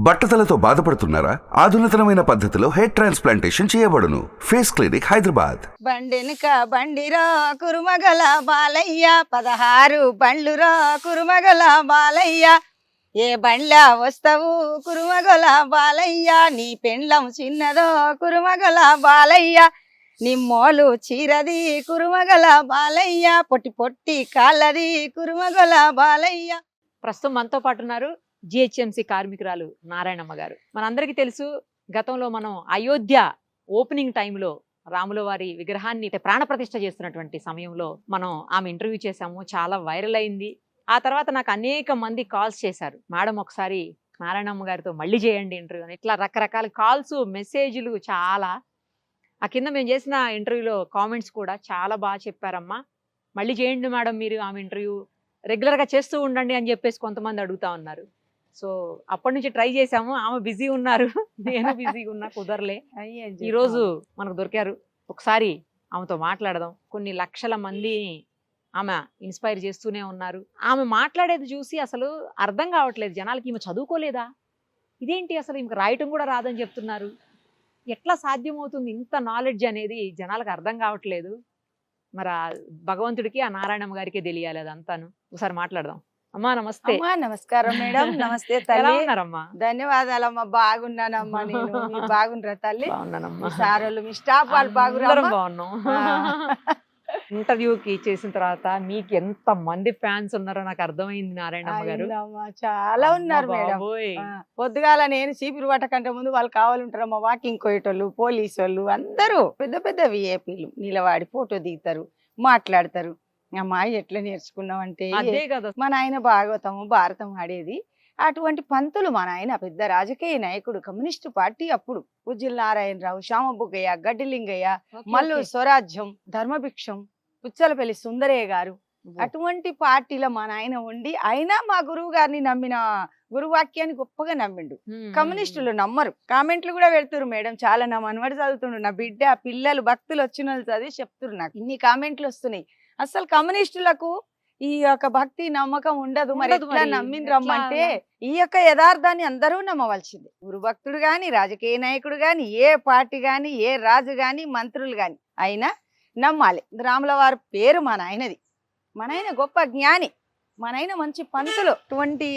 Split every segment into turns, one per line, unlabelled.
బట్టతలతో బాధపడుతున్నారా? ఆధునితనమైన పద్ధతిలో హెయిర్ ట్రాన్స్ప్లాంటేషన్ చేయబడును. Face clinic, Hyderabad.
బండెనుక బండిరా కురుమగల బాలయ్య 16 బండ్లురా కురుమగల బాలయ్య ఏ బండ్లా వస్తావు కురుమగల బాలయ్య నీ పెండ్లం చిన్నదో కురుమగల బాలయ్య నిమ్మోలు చీరది కురుమగల బాలయ్య పొట్టి పొట్టి కాళ్ళది కురుమగల బాలయ్య.
ప్రస్తుతం మనతో పాటు ఉన్నారు జిహెచ్ఎంసి కార్మికురాలు నారాయణమ్మ గారు. మనందరికీ తెలుసు, గతంలో మనం అయోధ్య ఓపెనింగ్ టైంలో రాముల వారి విగ్రహాన్ని ప్రాణప్రతిష్ఠ చేస్తున్నటువంటి సమయంలో మనం ఆమె ఇంటర్వ్యూ చేశాము. చాలా వైరల్ అయింది. ఆ తర్వాత నాకు అనేక మంది కాల్స్ చేశారు, మేడం ఒకసారి నారాయణమ్మ గారితో మళ్ళీ చేయండి ఇంటర్వ్యూ అని. ఇట్లా రకరకాల కాల్స్, మెసేజ్లు చాలా. ఆ కింద మేము చేసిన ఇంటర్వ్యూలో కామెంట్స్ కూడా చాలా బాగా చెప్పారమ్మా, మళ్ళీ చేయండి మేడం మీరు ఆమె ఇంటర్వ్యూ, రెగ్యులర్గా చేస్తూ ఉండండి అని చెప్పేసి కొంతమంది అడుగుతా ఉన్నారు. సో అప్పటి నుంచి ట్రై చేసాము. ఆమె బిజీ ఉన్నారు, నేను బిజీగా ఉన్నా, కుదరలే. ఈరోజు మనకు దొరికారు. ఒకసారి ఆమెతో మాట్లాడదాం. కొన్ని లక్షల మందిని ఆమె ఇన్స్పైర్ చేస్తూనే ఉన్నారు. ఆమె మాట్లాడేది చూసి అసలు అర్థం కావట్లేదు జనాలకి, ఈమె చదువుకోలేదా, ఇదేంటి అసలు ఈమెకు రాయటం కూడా రాదని చెప్తున్నారు, ఎట్లా సాధ్యమవుతుంది ఇంత నాలెడ్జ్ అనేది జనాలకు అర్థం కావట్లేదు. మరి ఆ భగవంతుడికి, ఆ నారాయణమ్మ గారికే తెలియాలి అదంతాను. ఒకసారి మాట్లాడదాం. అమ్మా నమస్తే.
నమస్కారం మేడం. నమస్తే
ఎలా
తల్లి.
ఉన్నారమ్మా?
ధన్యవాదాలమ్మా. బాగున్నానమ్మా నేను. మీరు బాగుండ్రా తల్లి?
బాగున్నానమ్మా.
సారోళ్ళు మీ స్టాఫ్ వాళ్ళు బాగురా?
బాగున్నాం. ఇంటర్వ్యూకి చేసిన తర్వాత మీకు ఎంత మంది ఫ్యాన్స్ ఉన్నారో నాకు అర్థమైంది నారాయణమ్మ గారు.
చాలా ఉన్నారు మేడం. పొద్దుగాల నేను చీపురు పట్టకంటే ముందు వాళ్ళు కావాలంటారమ్మా, వాకింగ్ కోయేటోళ్ళు, పోలీసు వాళ్ళు, అందరూ పెద్ద పెద్ద విఐపీలు నిలబడి ఫోటో దిగుతారు, మాట్లాడతారు. అమ్మాయి ఎట్లా నేర్చుకున్నాం అంటే,
అదే కదా
మా నాయన భాగవతము భారతం ఆడేది. అటువంటి పంతులు మా నాయన పెద్ద రాజకీయ నాయకుడు, కమ్యూనిస్టు పార్టీ అప్పుడు. ఉజ్జిల్ నారాయణరావు, శ్యామబుగ్గయ్య, గడ్డిలింగయ్య, మల్లు స్వరాజ్యం, ధర్మభిక్షం, పుచ్చలపల్లి సుందరయ్య గారు, అటువంటి పార్టీలో మా నాయన ఉండి అయినా మా గురువు గారిని నమ్మిన, గురువాక్యాన్ని గొప్పగా నమ్మిండు. కమ్యూనిస్టులు నమ్మరు. కామెంట్లు కూడా పెడుతురు మేడం, చాలా నా మనవడు చదువుతుండు, నా బిడ్డ, పిల్లలు, భక్తులు వచ్చిన వాళ్ళు చదివి చెప్తున్నారు నాకు. ఇన్ని కామెంట్లు వస్తున్నాయి. అసలు కమ్యూనిస్టులకు ఈ యొక్క భక్తి నమ్మకం ఉండదు. మరి ఎట్లా నమ్మిండ్రమ్మంటే, ఈ యొక్క యథార్థాన్ని అందరూ నమ్మవలసింది. గురు భక్తుడు గాని, రాజకీయ నాయకుడు గాని, ఏ పార్టీ గాని, ఏ రాజు గాని, మంత్రులు గాని అయినా నమ్మాలి. రాముల వారి పేరు మా నాయనది. మా నాయన గొప్ప జ్ఞాని, మా నాయన మంచి పంతులు. అటువంటి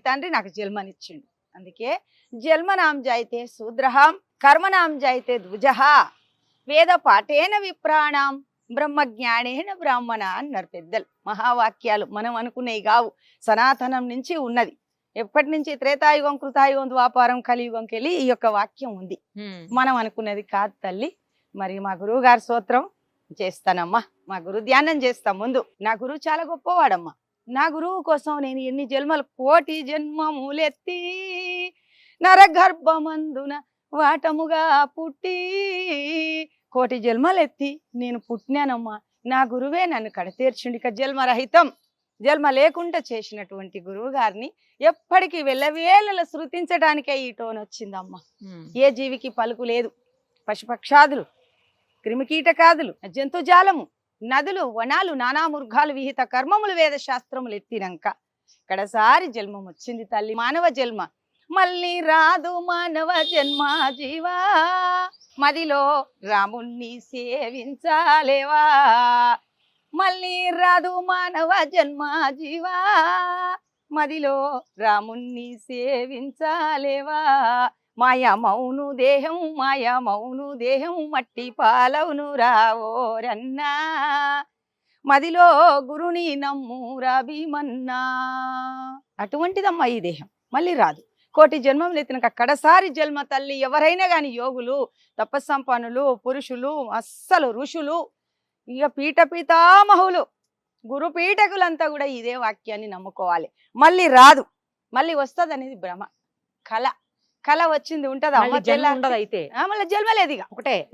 తండ్రి నాకు జన్మనిచ్చిండు. అందుకే జన్మనాం జాయితే శూద్రహాం, కర్మనాం జాయితే ద్విజహ, వేద పాఠేన విప్రాణం, బ్రహ్మజ్ఞానేన బ్రాహ్మణ అన్నారు పెద్దలు. మహావాక్యాలు మనం అనుకునేవి కావు, సనాతనం నుంచి ఉన్నది. ఎప్పటి నుంచి త్రేతాయుగం, కృతాయుగం, ద్వాపారం, కలియుగంకి వెళ్ళి ఈ యొక్క వాక్యం ఉంది. మనం అనుకున్నది కాదు తల్లి. మరి మా గురువు గారి స్తోత్రం చేస్తానమ్మా, మా గురు ధ్యానం చేస్తాం ముందు. నా గురువు చాలా గొప్పవాడమ్మా. నా గురువు కోసం నేను ఎన్ని జన్మలు, కోటి జన్మములెత్తి నరగర్భమందున వాటముగా పుట్టి, కోటి జన్మలెత్తి నేను పుట్టినానమ్మా. నా గురువే నన్ను కడతీర్చుండి. ఇక జన్మరహితం, జన్మ లేకుండా చేసినటువంటి గురువు గారిని ఎప్పటికీ వెళ్ళవేళల శృతించడానికే ఈ టోన్ వచ్చిందమ్మా. ఏ జీవికి పలుకు లేదు. పశుపక్షాదులు, క్రిమికీటకాదులు, జంతుజాలము, నదులు, వనాలు, నానా మృగాలు, విహిత కర్మములు, వేద శాస్త్రములు ఎత్తినాక కడసారి జన్మం వచ్చింది తల్లి, మానవ జన్మ. మళ్ళీ రాదు మానవ జన్మ జీవా, మదిలో రాముణ్ణి సేవించాలేవా. మళ్ళీ రాదు మానవ జన్మ జీవా, మదిలో రాముణ్ణి సేవించాలేవా. మాయమౌను దేహం, మాయమౌను దేహం, మట్టి పాలవును రావోరన్నా, మదిలో గురుని నమ్మురా భీమన్నా. అటువంటిదమ్మా ఈ దేహం, మళ్ళీ రాదు. కోటి జన్మములు ఎత్తినాక కడసారి జన్మ తల్లి. ఎవరైనా కానీ యోగులు, తపస్సంపన్నులు, పురుషులు, అస్సలు ఋషులు, ఇక పీఠపితామహులు, గురుపీఠకులంతా కూడా ఇదే వాక్యాన్ని నమ్ముకోవాలి. మళ్ళీ రాదు, మళ్ళీ వస్తుంది అనేది భ్రమ, కళ వచ్చింది ఉంటదా?
అయితే
మళ్ళీ జన్మ లేదు.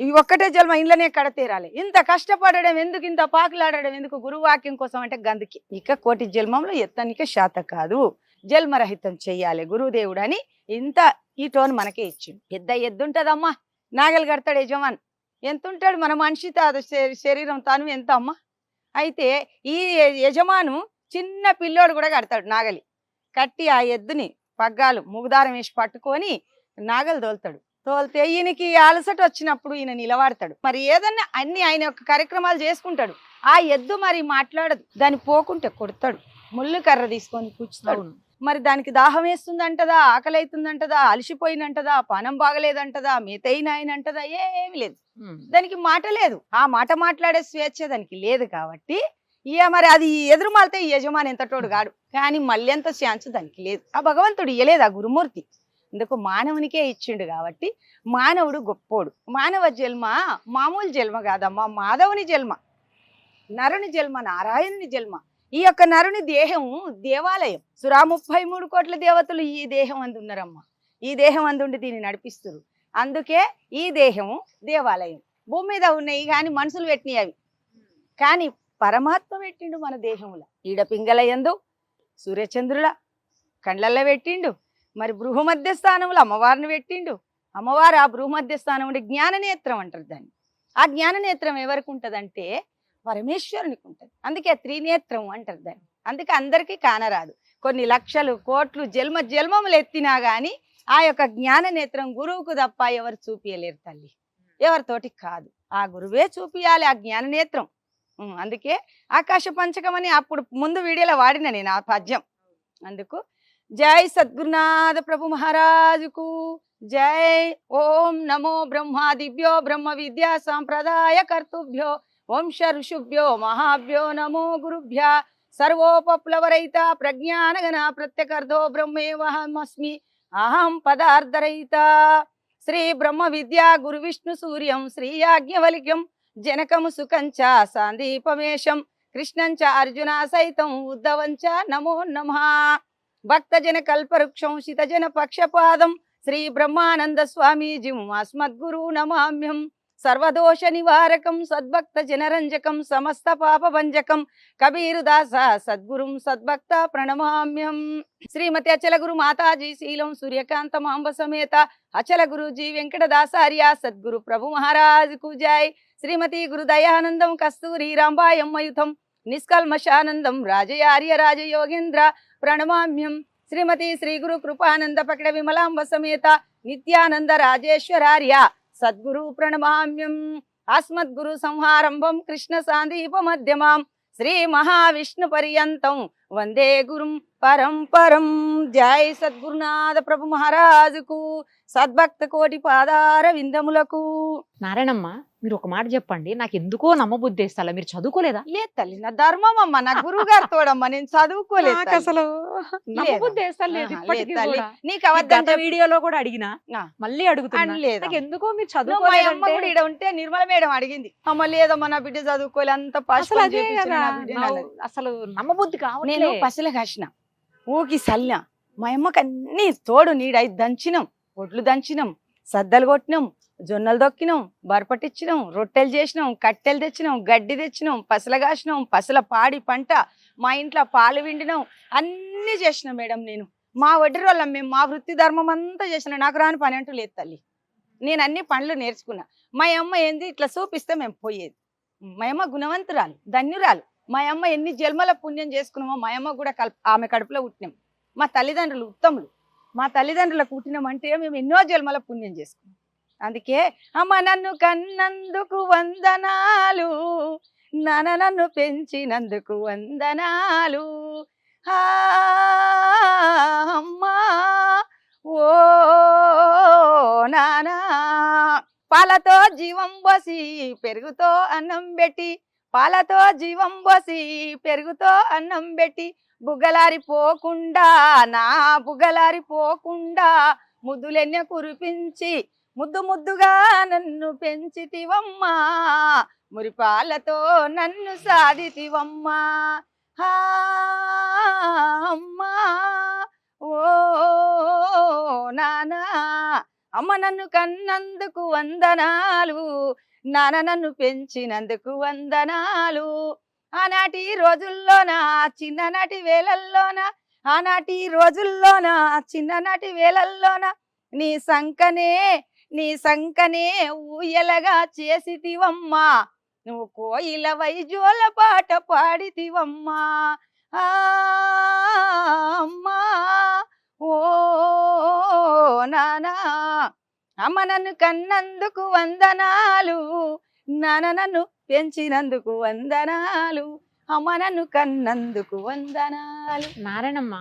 ఇక ఒక్కటే జన్మ, ఇంట్లోనే కడతీరాలి. ఇంత కష్టపడడం ఎందుకు, ఇంత పాకులాడడం ఎందుకు గురువాక్యం కోసం అంటే గందుకి. ఇక కోటి జన్మంలో ఎత్తనికే శాత కాదు, జన్మరహితం చెయ్యాలి గురుదేవుడు అని ఇంత ఈ టోన్ మనకే ఇచ్చింది. పెద్ద ఎద్దుంటదమ్మా, నాగలు కడతాడు యజమాన్. ఎంత ఉంటాడు మన మనిషి శరీరం తాను ఎంత అమ్మా. అయితే ఈ యజమాను చిన్న పిల్లోడు కూడా కడతాడు నాగలి. కట్టి ఆ ఎద్దుని పగ్గాలు ముగుదారం వేసి పట్టుకొని నాగలు తోలుతాడు. తోలితే ఈయనకి అలసట వచ్చినప్పుడు ఈయన నిలబడతాడు. మరి ఏదన్నా అన్ని ఆయన యొక్క కార్యక్రమాలు చేసుకుంటాడు. ఆ ఎద్దు మరి మాట్లాడదు, దాన్ని పోకుంటే కొడతాడు, ముళ్ళు కర్ర తీసుకొని కూర్చుతాడు. మరి దానికి దాహం వేస్తుందంటదా, ఆకలి అవుతుందంటదా, అలసిపోయినంటదా, పానం బాగలేదంటదా, మేతైనాయనంటదా, ఏమీ లేదు. దానికి మాట లేదు. ఆ మాట మాట్లాడే స్వేచ్ఛ దానికి లేదు. కాబట్టి ఇక మరి అది ఎదురు మాలితే ఈ యజమాని ఎంతటోడు గాడు, కానీ మళ్ళీ ఎంత ఛాన్స్ దానికి లేదు. ఆ భగవంతుడు ఇయ్యలేదు, ఆ గురుమూర్తి అందుకు మానవునికే ఇచ్చిండు. కాబట్టి మానవుడు గొప్పోడు. మానవ జన్మ మామూలు జన్మ కాదమ్మా, మాధవుని జన్మ, నరుని జన్మ, నారాయణుని జన్మ. ఈ యొక్క నరుని దేహం దేవాలయం. 33 కోట్ల దేవతలు ఈ దేహం అందు ఉన్నారమ్మా. ఈ దేహం అందుండి దీన్ని నడిపిస్తున్నారు. అందుకే ఈ దేహం దేవాలయం. భూమి మీద ఉన్నాయి కానీ మనుషులు పెట్టినవి అవి, కానీ పరమాత్మ పెట్టిండు మన దేహంలో. ఈడ పింగళ యందు సూర్యచంద్రుల కండ్లల్లో పెట్టిండు. మరి బృహమధ్య స్థానంలో అమ్మవారిని పెట్టిండు. అమ్మవారు ఆ బృహమధ్య స్థానం ఉండే జ్ఞాననేత్రం అంటారు దాన్ని. ఆ జ్ఞాననేత్రం ఎవరికి ఉంటదంటే పరమేశ్వరునికి ఉంటుంది. అందుకే త్రినేత్రం అంటారు దాన్ని. అందుకే అందరికీ కానరాదు. కొన్ని లక్షలు కోట్లు జన్మములు ఎత్తినా గాని ఆ యొక్క జ్ఞాననేత్రం గురువుకు తప్ప ఎవరు చూపియలేరు తల్లి, ఎవరితోటి కాదు. ఆ గురువే చూపియాలి ఆ జ్ఞాననేత్రం. అందుకే ఆకాశ పంచకం అని అప్పుడు ముందు వీడియోలో వాడిన నేను ఆ పద్యం. అందుకు జై సద్గురునాథ ప్రభు మహారాజుకు జై. ఓం నమో బ్రహ్మాదిభ్యో బ్రహ్మ విద్యా సాంప్రదాయ కర్తుభ్యో వంశ ఋషుభ్యో మహాభ్యో నమో గురుభ్య. సర్వోపప్లవరహిత ప్రజ్ఞానగణ ప్రత్యకర్ధో బ్రహ్మేవహమస్మి అహం పదార్థరహిత. శ్రీ బ్రహ్మ విద్యా గురు విష్ణు సూర్యం శ్రీయాజ్ఞవల్క్యం జనకము సుకంచ సాందీపమేషం కృష్ణంచ అర్జున సైతం ఉద్ధవంచ నమో నమః. భక్తజన కల్పవృక్షం శితజన పక్షపాదం శ్రీ బ్రహ్మానంద స్వామీజిం అస్మద్గురు నమామ్యం. సర్వదోష నివారకం సద్భక్త జనరంజకం సమస్త పాపభంజకం కబీరుదాస సద్గురుం సద్భక్త ప్రణమామ్యం. శ్రీమతి అచల గురు మాతాజీ శీలం సూర్యకాంత మాంబ సమేత అచల గురుజీ వెంకటదాసార్య సద్గురు ప్రభు మహారాజుకు జై. శ్రీమతి గురు దయానందం కస్తూరి రాంబాయమ్మయుతం నిష్కల్మషానందం రాజయార్య రాజయోగేంద్ర ప్రణమామ్యం. శ్రీమతి శ్రీ గురు కృపానంద పకడ విమలాంబ సమేత నిత్యానంద రాజేశ్వరార్య సద్గురు ప్రణమామ్యం. అస్మద్గురు సంహారంభం కృష్ణ సాందీప మధ్యమాం శ్రీ మహావిష్ణు పర్యంతం వందే గురుం పరంపరం. జై సద్గురునాథ ప్రభు మహారాజుకు సద్భక్త కోటి పాదార విందములకు.
నారాయణమ్మ, మీరు ఒక మాట చెప్పండి. నాకు ఎందుకో నమ్మబుద్ధి వేస్తా, మీరు చదువుకోలేదా?
లేదు తల్లి, నా ధర్మం అమ్మ, నా గురువు గారు తోడమ్మా, నేను చదువుకోలేదు
నాకు అసలు నమ్మబుద్ధి వేస్తా లేదు ఇప్పటికీ కూడా.
నీకు అవద్దంత
వీడియోలో కూడా అడిగినా మళ్ళీ అడుగుతున్నా, నాకు ఎందుకో మీరు చదువుకోలేదు.
ఈడ ఉంటే నిర్మల మేడం అడిగింది, అమ్మ లేదమ్మా నా బిడ్డ చదువుకోలే, అంత
అసలు నమ్మబుద్ధి కావాలి.
నేను పసల కాసిన ఊకి సల్ల, మా అమ్మకి అన్ని తోడు నీడై దంచినాం, ఒడ్లు దంచినాం, సద్దలు కొట్టినాం, జొన్నలు దొక్కినాం, బరపట్టించినాం, రొట్టెలు చేసినాం, కట్టెలు తెచ్చినాం, గడ్డి తెచ్చినాం, పసల కాసినాం, పసల పాడి పంట, మా ఇంట్లో పాలు విండినాం, అన్ని చేసినాం మేడం. నేను మా వడ్డీ వాళ్ళం, మేము మా వృత్తి ధర్మం అంతా చేసినాం. నాకు రాని పని అంటూ లేదు తల్లి, నేను అన్ని పనులు నేర్చుకున్నా. మా అమ్మ ఏంది ఇట్లా చూపిస్తే మేము పోయేది. మా అమ్మ గుణవంతురాలు, ధన్యురాలు. మా అమ్మ ఎన్ని జన్మల పుణ్యం చేసుకున్నామో మా అమ్మ కూడా ఆమె కడుపులో పుట్టినాం. మా తల్లిదండ్రులు ఉత్తములు. మా తల్లిదండ్రులకు పుట్టినామంటే మేము ఎన్నో జన్మల పుణ్యం చేసుకున్నాం. అందుకే అమ్మ నన్ను కన్నందుకు వందనాలు, నాన్న నన్ను పెంచినందుకు వందనాలు. అమ్మా ఓ నానా, పాలతో జీవం పోసి పెరుగుతో అన్నం పెట్టి, పాలతో జీవం పోసి పెరుగుతో అన్నం పెట్టి, బుగ్గలారిపోకుండా నా బుగ్గలారిపోకుండా ముద్దులెన్నె కురిపించి ముద్దు ముద్దుగా నన్ను పెంచితివమ్మా, మురిపాలతో నన్ను సాధితివమ్మా. అమ్మా ఓ నానా, అమ్మ నన్ను కన్నందుకు వందనాలు, నాన్న నన్ను పెంచినందుకు వందనాలు. ఆనాటి రోజుల్లోన చిన్ననాటి వేళల్లోన, ఆనాటి రోజుల్లోన చిన్ననాటి వేళల్లోన నీ సంకనే ఊయలగా చేసితివమ్మా, నువ్వు కోయిల వైజోల పాట పాడితివమ్మా. అమ్మా ఓ నానా అమ్మ నన్ను కన్నందుకు వందనాలు, నాన్న నన్ను పెంచినందుకు వందనాలు, అమ్మ నన్ను కన్నందుకు వందనాలు.
నారాయణమ్మ,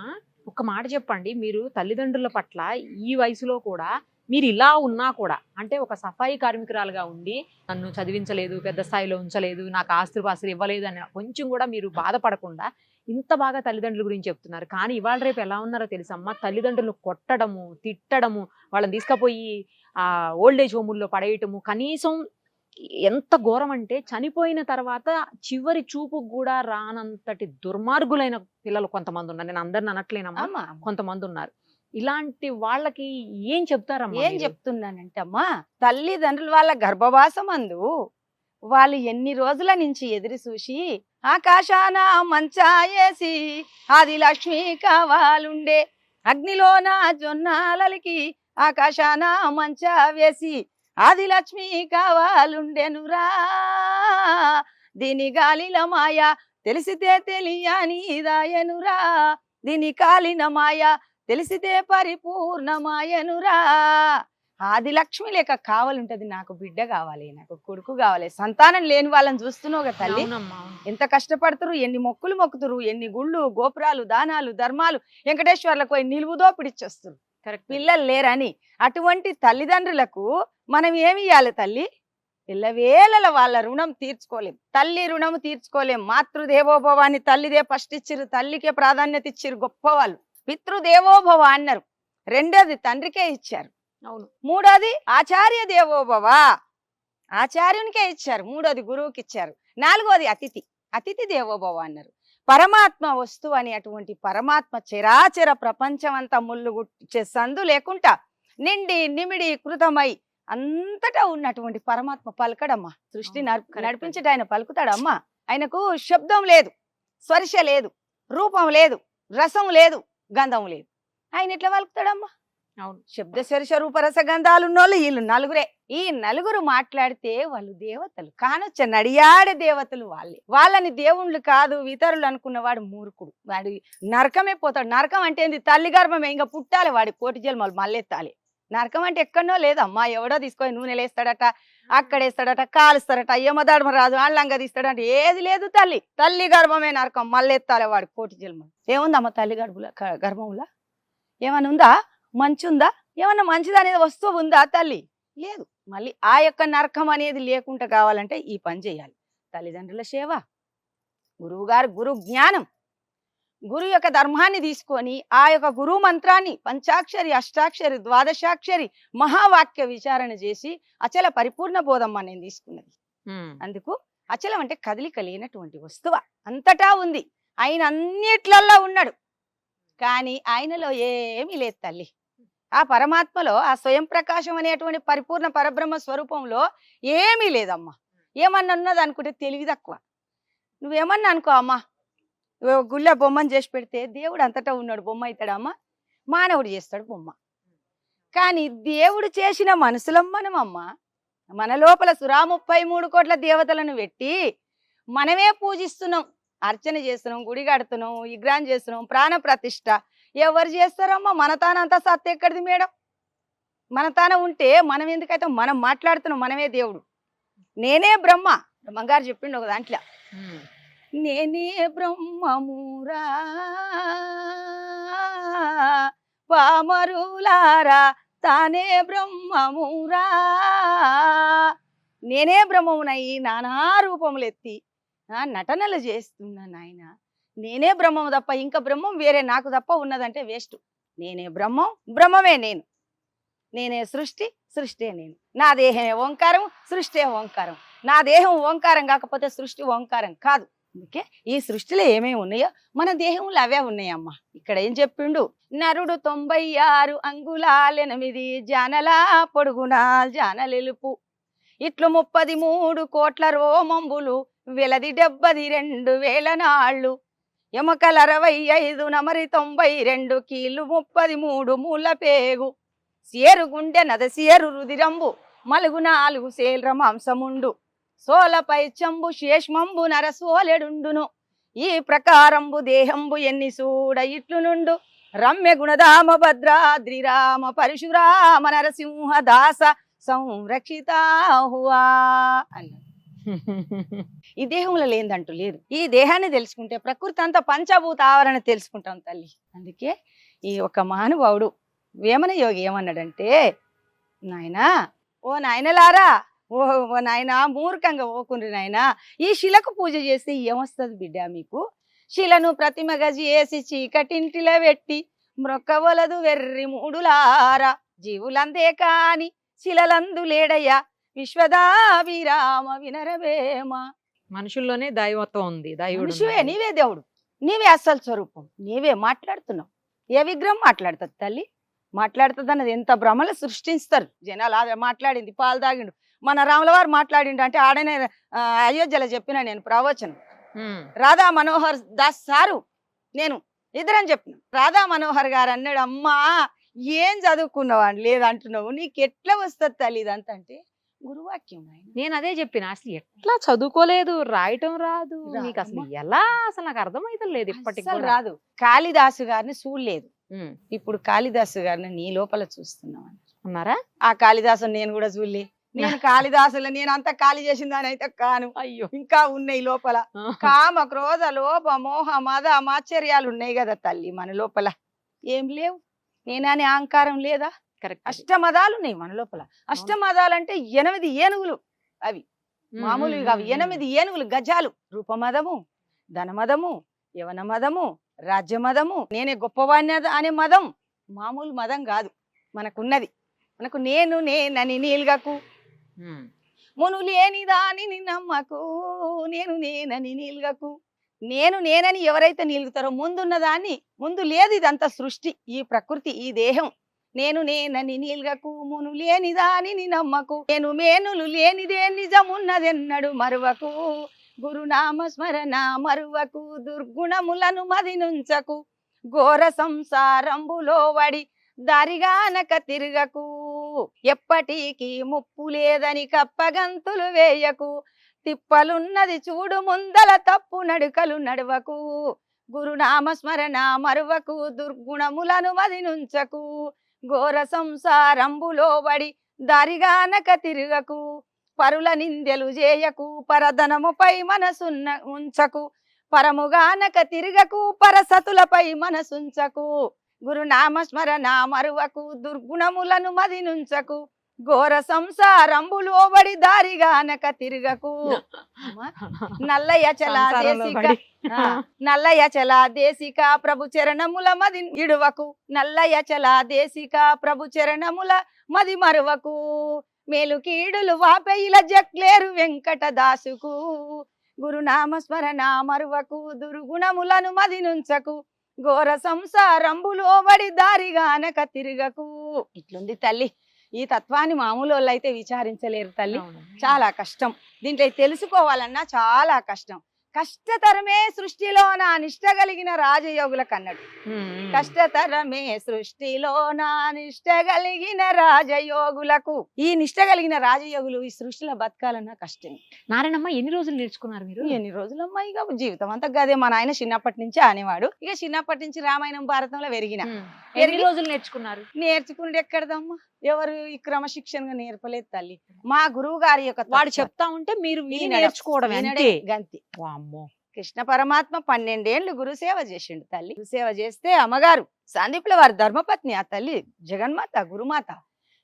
ఒక మాట చెప్పండి. మీరు తల్లిదండ్రుల పట్ల ఈ వయసులో కూడా మీరు ఇలా ఉన్నా కూడా, అంటే ఒక సఫాయి కార్మికురాలుగా ఉండి నన్ను చదివించలేదు, పెద్ద స్థాయిలో ఉంచలేదు, నాకు ఆస్తులు ఇవ్వలేదు అని కొంచెం కూడా మీరు బాధపడకుండా ఇంత బాగా తల్లిదండ్రుల గురించి చెప్తున్నారు. కానీ ఇవాళ రేపు ఎలా ఉన్నారో తెలుసమ్మా, తల్లిదండ్రులు కొట్టడము, తిట్టడము, వాళ్ళని తీసుకుపోయి ఆ ఓల్డ్ ఏజ్ హోముల్లో పడేయటము, కనీసం ఎంత ఘోరం అంటే చనిపోయిన తర్వాత చివరి చూపు కూడా రానంతటి దుర్మార్గులైన పిల్లలు కొంతమంది ఉన్నారు. నేను అందరిని అనట్లేనమ్మా,
అమ్మా
కొంతమంది ఉన్నారు. ఇలాంటి వాళ్ళకి ఏం చెప్తారమ్మా
ఏం
మీరు?
చెప్తున్నానంటే అమ్మా, తల్లిదండ్రులు వాళ్ళ గర్భవాసమందు వాళ్ళు ఎన్ని రోజుల నుంచి ఎదురు చూసి ఆకాశాన మంచాయేసి ఆది లక్ష్మి కావాలుండే, అగ్నిలోన జొన్నాలకి ఆకాశాన మంచా వేసి ఆది లక్ష్మి కావాలుండెనురా, దీని గాలిల మాయ తెలిసితే తెలియని దాయనురా, దీని కాలిన మాయ తెలిసితే పరిపూర్ణమాయనురా. ఆది లక్ష్మి లేక కావాలంటది, నాకు బిడ్డ కావాలి, నాకు కొడుకు కావాలి. సంతానం లేని వాళ్ళని చూస్తున్నావు కదా తల్లి,
అవునమ్మా, అవును.
ఎంత కష్టపడుతురు, ఎన్ని మొక్కులు మొక్కుతురు, ఎన్ని గుళ్ళు గోపురాలు దానాలు ధర్మాలు వెంకటేశ్వర్లకు పోయి నిలువుదో పిడిచొస్తురు
కరెక్ట్.
పిల్లలు లేరని. అటువంటి తల్లిదండ్రులకు మనం ఏమి ఇవ్వాలి తల్లి? పిల్లవేళల వాళ్ళ రుణం తీర్చుకోలేం, తల్లి రుణం తీర్చుకోలేం. మాతృదేవోభవాన్ని తల్లిదే ఫస్ట్ ఇచ్చిరు, తల్లికే ప్రాధాన్యత ఇచ్చిరు గొప్పవాళ్ళు. పితృదేవోభవ అన్నారు, రెండోది తండ్రికే ఇచ్చారు,
అవును.
మూడోది ఆచార్య దేవోభవ ఆచార్యునికే ఇచ్చారు, మూడోది గురువుకి ఇచ్చారు, నాలుగోది అతిథి అతిథి దేవోభవ అన్నారు. పరమాత్మ వస్తువు అని అటువంటి పరమాత్మ చరాచర ప్రపంచం అంతా ముళ్ళు గుచ్చే సందు లేకుండా నిండి నిమిడి కృతమై అంతటా ఉన్నటువంటి పరమాత్మ పలకడమ్మా. సృష్టి నడిపించడం ఆయన పలుకుతాడమ్మా. ఆయనకు శబ్దం లేదు, స్పర్శ లేదు, రూపం లేదు, రసం లేదు, గంధం లేదు. ఆయన ఎట్లా పలుకుతాడమ్మా?
అవును.
శబ్ద స్పర్శ రూప రస గంధాలు ఉన్నోళ్ళు వీళ్ళు నలుగురే. ఈ నలుగురు మాట్లాడితే వాళ్ళు దేవతలు కానొచ్చ, నడియాడే దేవతలు వాళ్ళే. వాళ్ళని దేవుళ్ళు కాదు ఇతరులు అనుకున్నవాడు మూర్ఖుడు, వాడు నరకమే పోతాడు. నరకం అంటే ఏంది? తల్లి గర్భమే, ఇంకా పుట్టాలి వాడి కోటి జన్మలు మళ్ళెత్తాలి. నరకం అంటే ఎక్కడనో లేదమ్మా, ఎవడో తీసుకొని నూనె వేస్తాడట, అక్కడేస్తాడట, కాలుస్తాడట, యమధర్మరాజు ఆళ్ళంగా తీస్తాడట, ఏది లేదు తల్లి. తల్లి గర్భమే నరకం, మళ్ళెత్తాలి వాడి కోటి జన్మలు. ఏముందమ్మా తల్లి గర్భంలో? ఏమన్నా ఉందా? మంచి ఉందా? ఏమన్నా మంచిది అనేది వస్తువు ఉందా తల్లి? లేదు. మళ్ళీ ఆ యొక్క నరకం అనేది లేకుండా కావాలంటే ఈ పని చేయాలి. తల్లిదండ్రుల సేవ, గురువు గారు గురు జ్ఞానం, గురు యొక్క ధర్మాన్ని తీసుకొని ఆ యొక్క గురువు మంత్రాన్ని పంచాక్షరి అష్టాక్షరి ద్వాదశాక్షరి మహావాక్య విచారణ చేసి అచల పరిపూర్ణ బోధమ్మ నేను తీసుకున్నది. అందుకు అచలం అంటే కదలిక లేనటువంటి వస్తువ, అంతటా ఉంది. ఆయన అన్నిట్లల్లో ఉన్నాడు, కానీ ఆయనలో ఏమీ లేదు తల్లి. ఆ పరమాత్మలో ఆ స్వయం ప్రకాశం అనేటువంటి పరిపూర్ణ పరబ్రహ్మ స్వరూపంలో ఏమీ లేదమ్మా. ఏమన్నా ఉన్నది అనుకుంటే తెలివి తక్కువ. నువ్వేమన్నా అనుకో అమ్మా, గుళ్ళ బొమ్మను చేసి పెడితే దేవుడు అంతటా ఉన్నాడు, బొమ్మ అవుతాడమ్మా? మానవుడు చేస్తాడు బొమ్మ. కానీ దేవుడు చేసిన మనుషులం మనమమ్మా. మన లోపల 33 కోట్ల దేవతలను పెట్టి మనమే పూజిస్తున్నాం, అర్చన చేస్తున్నాం, గుడి కడుతున్నాం, విగ్రహం చేస్తున్నాం, ప్రాణ ప్రతిష్ఠ ఎవరు చేస్తారమ్మా? మన తానంతా సత్త ఎక్కడిది మేడం? మన తాన ఉంటే మనం ఎందుకైతే మనం మాట్లాడుతున్నాం, మనమే దేవుడు. నేనే బ్రహ్మ, బ్రహ్మంగారు చెప్పిండు ఒక దాంట్లో, నేనే బ్రహ్మమురా పామరులారా తానే బ్రహ్మమురా. నేనే బ్రహ్మమునయి నానా రూపములు ఎత్తి నటనలు చేస్తున్నా నాయన. నేనే బ్రహ్మము తప్ప ఇంకా బ్రహ్మం వేరే నాకు తప్ప ఉన్నదంటే వేస్ట్. నేనే బ్రహ్మం, బ్రహ్మమే నేను. నేనే సృష్టి, సృష్టి నేను. నా దేహమే ఓంకారం, సృష్టి ఓంకారం. నా దేహం ఓంకారం కాకపోతే సృష్టి ఓంకారం కాదు. అందుకే ఈ సృష్టిలో ఏమేమి ఉన్నాయో మన దేహంలో అవే ఉన్నాయమ్మా. ఇక్కడ ఏం చెప్పిండు? నరుడు 96 అంగుళాలు 8 జానలా పొడుగునా జానలెలుపు, ఇట్లు 33 కోట్ల రోమంబులు వెలది 72,000 నాళ్ళు, ఎముకలు 65 నమరి 92 కీళ్ళు 33 మూల పేగు, సేరు గుండె నదసేరు రుదిరంబు మలుగు 4 సేల్ర మాంసముండు, సోలపై చంబు శేష్మంబు నరసోలెడుండును, ఈ ప్రకారంబు దేహంబు ఎన్ని చూడ ఇట్లు నుండు రమ్య గుణధామ భద్రాద్రి రామ పరశురామ నరసింహ దాస సంరక్షితాహువా అన్నాడు. ఈ దేహంలో లేదంటూ లేదు. ఈ దేహాన్ని తెలుసుకుంటే ప్రకృతి అంతా పంచభూత ఆవరణ తెలుసుకుంటాం తల్లి. అందుకే ఈ ఒక మహానుభావుడు వేమన యోగి ఏమన్నాడంటే, నాయనా ఓ నాయనలారా, ఓ నాయనా మూర్ఖంగా ఓకుండ్రి నాయనా, ఈ శిలకు పూజ చేస్తే ఏమొస్తుంది బిడ్డ మీకు? శిలను ప్రతిమగా చేసి చీకటింటిలో పెట్టి మ్రొక్కవలదు వెర్రి మూడులారా, జీవులందే కాని శిలలందు లేడయ్యా విశ్వదాభిరామ వినరవేమ.
మనుషుల్లోనే దైవత్వం ఉంది, దైవుడు
మనుషువే,
ఉన్నాడు.
నీవే దేవుడు, నీవే అసలు స్వరూపం, నీవే మాట్లాడుతున్నావు. ఏ విగ్రహం మాట్లాడుతుంది తల్లి? మాట్లాడుతుంది అన్నది ఎంత భ్రమలు సృష్టిస్తారు జనాలు. ఆడ మాట్లాడింది పాలు తాగిండు, మన రాముల వారు మాట్లాడిండు అంటే ఆడనే అయోధ్యలో చెప్పిన నేను ప్రవచనం. రాధా మనోహర్ దాస్ సారు నేను ఇద్దరని చెప్పిన. రాధా మనోహర్ గారు అన్నాడు, అమ్మా ఏం చదువుకున్నావు అని లేదంటున్నావు, నీకు ఎట్లా వస్తుంది తల్లి ఇదంతా అంటే గురువాక్యం.
నేను అదే చెప్పిన, అసలు ఎట్లా చదువుకోలేదు, రాయటం రాదు నీకు, అసలు
రాదమ్మా.
ఎలా, అసలు నాకు అర్థమైతే లేదు ఇప్పటికి
అస్సలు
కూడా.
రాదు. కాళిదాసు గారిని చూడలేదు,
ఉమ్.
ఇప్పుడు కాళిదాసు గారిని నీ లోపల చూస్తున్నావు.
ఉన్నారా?
ఆ కాళిదాసు నేను కూడా చూడలే. నేను కాళిదాసులో నేను అంతా ఖాళీ చేసిందని అయితే కాను,
అయ్యో.
ఇంకా ఉన్నాయి లోపల. కామ క్రోధ లోభ మోహ మద మాచర్యాలు ఉన్నాయి కదా తల్లి మన లోపల. ఏం లేవు, నేననే అహంకారం లేదా?
కరెక్ట్.
అష్టమదాలు ఉన్నాయి మన లోపల. అష్టమదాలు అంటే 8 ఏనుగులు, అవి మామూలుగా అవి 8 ఏనుగులు గజాలు. రూపమదము, ధనమదము, యవన మదము, రాజ్యమదము, నేనే గొప్పవాణ్ణి అనే మదం మామూలు మదం కాదు మనకున్నది. మనకు నేను నేనని నీల్గకు, మును లేని దానిని నమ్మకు, నేను నేనని నీల్గకు. నేను నేనని ఎవరైతే నీలుగుతారో ముందున్న దాన్ని, ముందు లేదు ఇదంతా సృష్టి, ఈ ప్రకృతి, ఈ దేహం. నేను నేనని నీల్గకు, మును లేని దానిని నమ్మకు, నేను మేనులు లేనిదే నిజమున్నదెన్నడు మరువకు, గురునామ స్మరణ మరువకు, దుర్గుణములను మదినుంచకు, ఘోర సంసారంబులో వడి దారిగానక తిరగకు, ఎప్పటికీ ముప్పు లేదని కప్పగంతులు వేయకు, తిప్పలున్నది చూడు ముందల తప్పు నడుకలు నడవకు, గురునామ స్మరణ మరువకు, దుర్గుణములను మదినుంచకు, ఘోర సంసారంబులో బడి దారిగానక తిరగకు, పరుల నిందెలు చేయకు, పరధనముపై మనసున్న ఉంచకు, పరముగానక తిరగకు, పరసతులపై మనసుంచకు, గురునామ స్మరణ మరువకు, దుర్గుణములను మదినుంచకు, ఘోర సంసారంబులో బడి దారిగానక తిరగకు. నల్లయ్య చలా దేశిక, నల్లయ్య చలా దేశిక ప్రభు చరణముల మది ఇడువకు, నల్లయ్య చలా దేశిక ప్రభు చరణముల మది మరువకు, మేలు కీడులు వాపెయిల జక్లేరు వెంకట దాసుకు, గురునామ స్మరణ మరువకు, దుర్గుణములను మదినుంచకు, ఘోర సంసారంబులో బడి దారిగానక తిరగకు. ఇట్లుంది తల్లి. ఈ తత్వాన్ని మామూలు వాళ్ళు అయితే విచారించలేరు తల్లి. చాలా కష్టం, దీంట్లో తెలుసుకోవాలన్నా చాలా కష్టం. కష్టతరమే సృష్టిలో నా నిష్ట కలిగిన రాజయోగులకు అన్నాడు. కష్టతరమే సృష్టిలో నా నిష్ట కలిగిన రాజయోగులకు. ఈ నిష్ట కలిగిన రాజయోగులు ఈ సృష్టిలో బతకాలన్నా కష్టం.
నారాయణమ్మ, ఎన్ని రోజులు నేర్చుకున్నారు మీరు?
ఎన్ని రోజులమ్మా, ఇక జీవితం అంతా గదే. మా నాయన చిన్నప్పటి నుంచి అనేవాడు. ఇక చిన్నప్పటి నుంచి రామాయణం భారతంలో పెరిగిన.
ఎన్ని రోజులు నేర్చుకున్నారు?
నేర్చుకుంటే ఎక్కడదమ్మా, ఎవరు ఈ క్రమశిక్షణగా నేర్పలేదు తల్లి. మా గురువు గారి యొక్క
వాడు చెప్తా ఉంటే మీరు నేర్చుకోవడం అంతే.
గంతి.
వామ్మో.
కృష్ణ పరమాత్మ 12 ఏళ్ళు గురుసేవ చేసిండు తల్లి. గురుసేవ చేస్తే అమ్మగారు సందీప్ల వారి ధర్మపత్ని ఆ తల్లి జగన్మాత గురుమాత.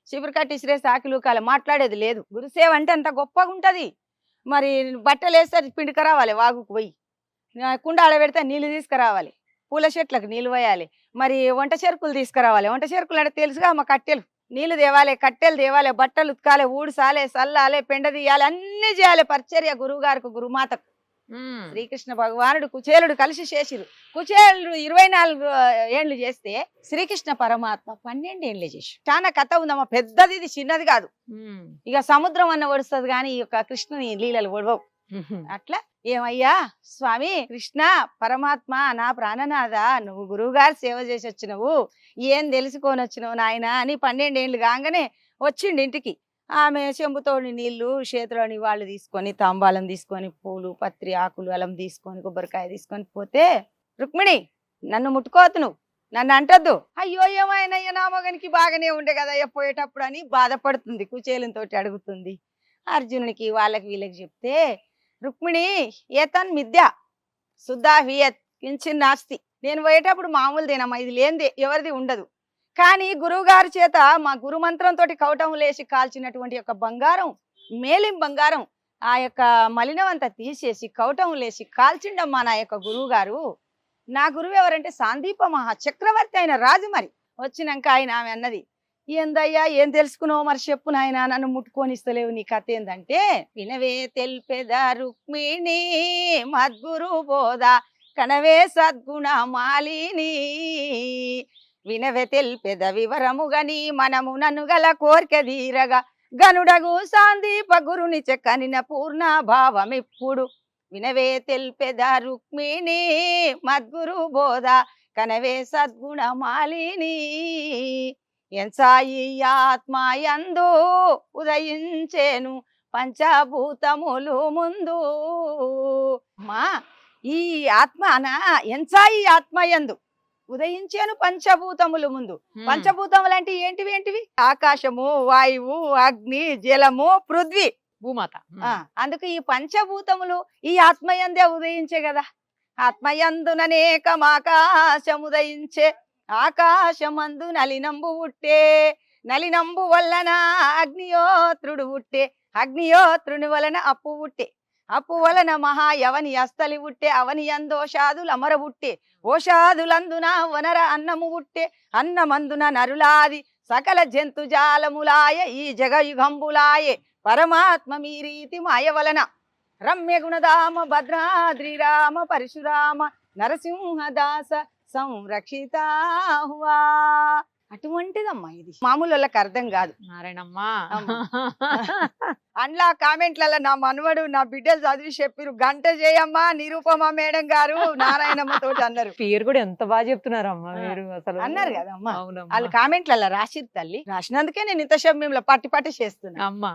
చిపురు కట్టి శ్రేష్ఠ ఆకిలూకాల మాట్లాడేది లేదు. గురుసేవ అంటే అంత గొప్పగా ఉంటది. మరి బట్టలు వేస్తే పిండికి రావాలి, వాగుకు పోయి కుండ ఆడబెడితే నీళ్ళు తీసుకురావాలి, పూల చెట్లకు నీళ్ళు పోయాలి, మరి వంట చెరుకులు తీసుకురావాలి. వంట చెరుకులు అంటే తెలుసుగా అమ్మ, కట్టెలు నీళ్లు తేవాలి, కట్టెలు తేవాలి, బట్టలు ఉతకాలి, ఊడిసాలే, సల్లాలే, పెండ తీయాలి, అన్ని చేయాలి పరిచర్య గురువు గారికి గురుమాతకు. శ్రీకృష్ణ భగవానుడు కుచేలుడు కలిసి చేసిరు. కుచేలుడు 24 ఏండ్లు చేస్తే శ్రీకృష్ణ పరమాత్మ 12 ఏండ్లే చేసి. చాలా కథ ఉందమ్మా, పెద్దది, ఇది చిన్నది కాదు. ఇక సముద్రం అన్న ఒడుస్తుంది కానీ ఈ యొక్క కృష్ణుని లీలలు ఒడవవు. అట్లా ఏమయ్యా స్వామి కృష్ణ పరమాత్మ, నా ప్రాణనాథ, నువ్వు గురువు గారు సేవ చేసి వచ్చినవు, ఏం తెలుసుకొని వచ్చినవు నాయన అని 12 ఏండ్లు కాగానే వచ్చిండు ఇంటికి. ఆమె చెంబుతోని నీళ్లు, చేతిలోని వాళ్ళు తీసుకొని, తాంబాలం తీసుకొని, పూలు, పత్రి, ఆకులు, అలం తీసుకొని, కొబ్బరికాయ తీసుకొని పోతే, రుక్మిణి నన్ను ముట్టుకోవద్దు, నువ్వు నన్ను అంటద్దు, అయ్యో ఏమైనా నా మగనికి బాగానే ఉండే కదా పోయేటప్పుడు అని బాధపడుతుంది, కుచేలంతో అడుగుతుంది. అర్జునునికి వాళ్ళకి వీళ్ళకి చెప్తే, రుక్మిణి ఏతన్ మిథ్య శుద్ధా హియత్ కించిన్ నాస్తి. నేను పోయేటప్పుడు మామూలుదేనమ్మా, ఇది లేనిదే ఎవరిది ఉండదు. కానీ గురువు గారి చేత మా గురు మంత్రంతో కవటం లేసి కాల్చినటువంటి యొక్క బంగారం, మేలిం బంగారం, ఆ యొక్క మలినమంతా తీసేసి కవటం లేసి కాల్చిండమ్మా నా యొక్క గురువు గారు. నా గురువు ఎవరంటే సాందీప మహా చక్రవర్తి అయిన రాజు. మరి వచ్చినాక ఆయన ఆమె అన్నది, ఏందయ్యా ఏం తెలుసుకున్నావు మరి చెప్పు నాయన, నన్ను ముట్టుకొని ఇస్తలేవు, నీ కథ ఏందంటే, వినవే తెల్పెద రుక్మిణి మద్గురు బోధ కనవే సద్గుణ మాలిని. వినవే తెల్పెద వివరముగని మనము నన్ను గల కోరిక తీరగా గనుడగు సాందీప గురుని చెక్కనిన పూర్ణ భావమిప్పుడు. వినవే తెల్పెద రుక్మిణి మద్గురు బోధ కనవే సద్గుణ మాలిని. ఎంసాయి ఆత్మయందు ఉదయించేను పంచభూతములు ముందు. మా ఈ ఆత్మనా ఎంసాయి ఆత్మయందు ఉదయించేను పంచభూతములు ముందు. పంచభూతములు అంటే ఏంటివి? ఆకాశము, వాయువు, అగ్ని, జలము, పృథ్వీ,
భూమాత.
అందుకు ఈ పంచభూతములు ఈ ఆత్మయందే ఉదయించే కదా. ఆత్మయందుననేకమాకాశం ఉదయించే, ఆకాశమందు నలినంబు ఉట్టే, నలినంబు వలన అగ్నియోత్రుడు ఉట్టే, అగ్నియోత్రుని వలన అప్పు ఉట్టే, అప్పు వలన మహాయవని అస్తలి ఉట్టే, అవని అందోషాదులు అమర ఉట్టే, ఓషాదులందున వనర అన్నము ఉట్టే, అన్నమందున నరులాది సకల జంతుజాలములాయ ఈ జగయుగంబులాయే. పరమాత్మ మీ రీతి మాయ వలన రమ్య గుణధామ భద్రాద్రి రామ పరశురామ నరసింహదాస సంరక్షిత. అటువంటిదమ్మా ఇది, మామూలు వాళ్ళకి అర్థం కాదు.
నారాయణమ్మా
అందులో కామెంట్లలో నా మనవడు నా బిడ్డలు చదివి చెప్పిరు, గంట చేయమ్మా నిరూపమ మేడం గారు నారాయణమ్మ తోటి అన్నారు.
పేరు కూడా ఎంత బాగా చెప్తున్నారమ్మా మీరు అసలు,
అన్నారు కదమ్మా.
అవునమ్మా.
వాళ్ళు కామెంట్లలో రాసిరు తల్లి, రాసినందుకే నేను ఇంత శబ్దంలో పట్టి చేస్తున్నా.
అమ్మా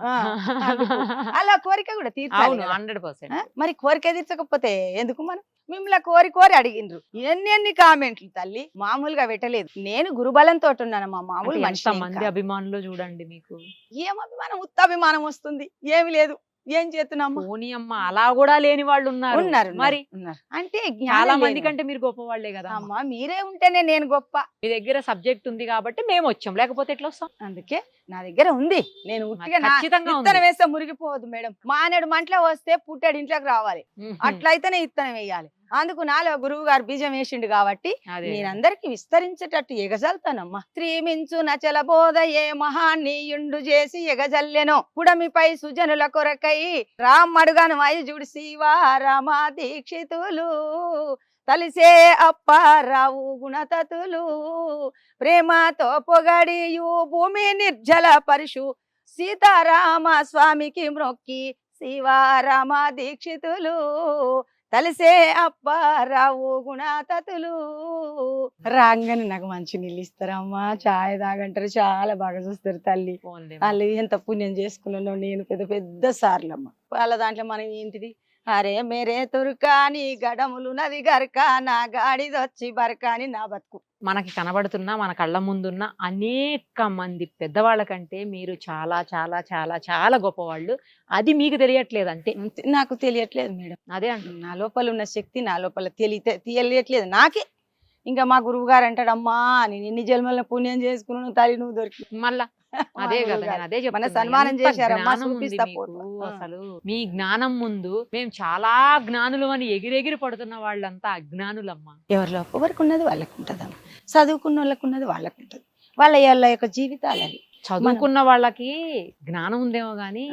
అలా కోరిక కూడా తీర్చాలి కదా.
100%.
మరి కోరిక తీర్చకపోతే ఎందుకు మనం? మిమ్మల్ని కోరి అడిగిండ్రు, ఎన్ని కామెంట్లు తల్లి, మామూలుగా పెట్టలేదు. నేను గురుబలంతో ఉన్నానమ్మా, మామూలు మనిషి.
మంది అభిమానులు చూడండి మీకు.
ఏం అభిమానం? ఉత్త అభిమానం వస్తుంది, ఏమి లేదు. ఏం చేస్తున్నాము?
పోనీ అమ్మ, అలా కూడా లేని వాళ్ళు ఉన్నారు. మరి
అంటే
చాలా మంది కంటే మీరు గొప్ప వాళ్ళే కదా
అమ్మా. మీరే ఉంటేనే నేను గొప్ప.
మీ దగ్గర సబ్జెక్ట్ ఉంది కాబట్టి మేము వచ్చాం, లేకపోతే ఎట్లా వస్తాం?
అందుకే నా దగ్గర ఉంది. నేను
ఖచ్చితంగా
ఇత్తనం వేస్తే మురిగిపోవద్దు మేడం. మానేడు మంటలో వస్తే పుట్టాడు ఇంట్లోకి రావాలి, అట్లయితేనే ఇత్తనం వేయాలి. అందుకు నాలో గురువు గారు బీజం వేసిండు కాబట్టి నేనందరికి విస్తరించేటట్టు ఎగజల్తానమ్మా. శ్రీమించు నచల బోధ ఏ మహానీయుండు చేసి ఎగజల్లెనో పుడమిపై సుజనుల కొరకై రామడుగను వైజుడు శివారామా దీక్షితులు తలిసే అప్పారావు గుణతతులు ప్రేమతో పొగడియు భూమి నిర్జల పరుషు సీతారామ స్వామికి మ్రొక్కి శివారామ దీక్షితులు తలిసే అప్పారావు గుణతతులు. రాగానే నాకు మంచి నీళ్ళు ఇస్తారమ్మా, చాయ్ తాగంటారు, చాలా బాగా చూస్తారు తల్లి. వాళ్ళు ఎంత పుణ్యం చేసుకున్నానో నేను పెద్ద సార్లమ్మ. వాళ్ళ దాంట్లో మనం ఏంటిది, అరే మేరే తుర్కాని గడములు నది గరక నా గాడిదొచ్చి బరకాని నా బతుకు.
మనకి కనబడుతున్న మన కళ్ళ ముందున్న అనేక మంది పెద్దవాళ్ళ కంటే మీరు చాలా చాలా చాలా చాలా గొప్పవాళ్ళు. అది మీకు తెలియట్లేదు అంతే.
నాకు తెలియట్లేదు మేడం.
అదే అంటే
నా లోపల ఉన్న శక్తి నా లోపల తెలియట్లేదు నాకే. ఇంకా మా గురువు గారు అంటాడు, అమ్మా నేను ఎన్ని జన్మల పుణ్యం చేసుకున్నాను తల్లి, నువ్వు దొరికి
మళ్ళా అదే కదా, నేను అదే చెప్తున్నా.
సన్మానం చేశారమ్మా,
అసలు మీ జ్ఞానం ముందు మేము చాలా జ్ఞానులు అని ఎగిరెగిరి పడుతున్న వాళ్ళంతా అజ్ఞానులమ్మా.
ఎవరి లోపల వరకు ఉన్నది వాళ్ళకు ఉంటదమ్మా, చదువుకున్న వాళ్ళకు ఉన్నది వాళ్ళకు ఉంటది, వాళ్ళ యొక్క జీవితాలు అవి.
చదువుకున్న వాళ్ళకి జ్ఞానం ఉందేమో గానీ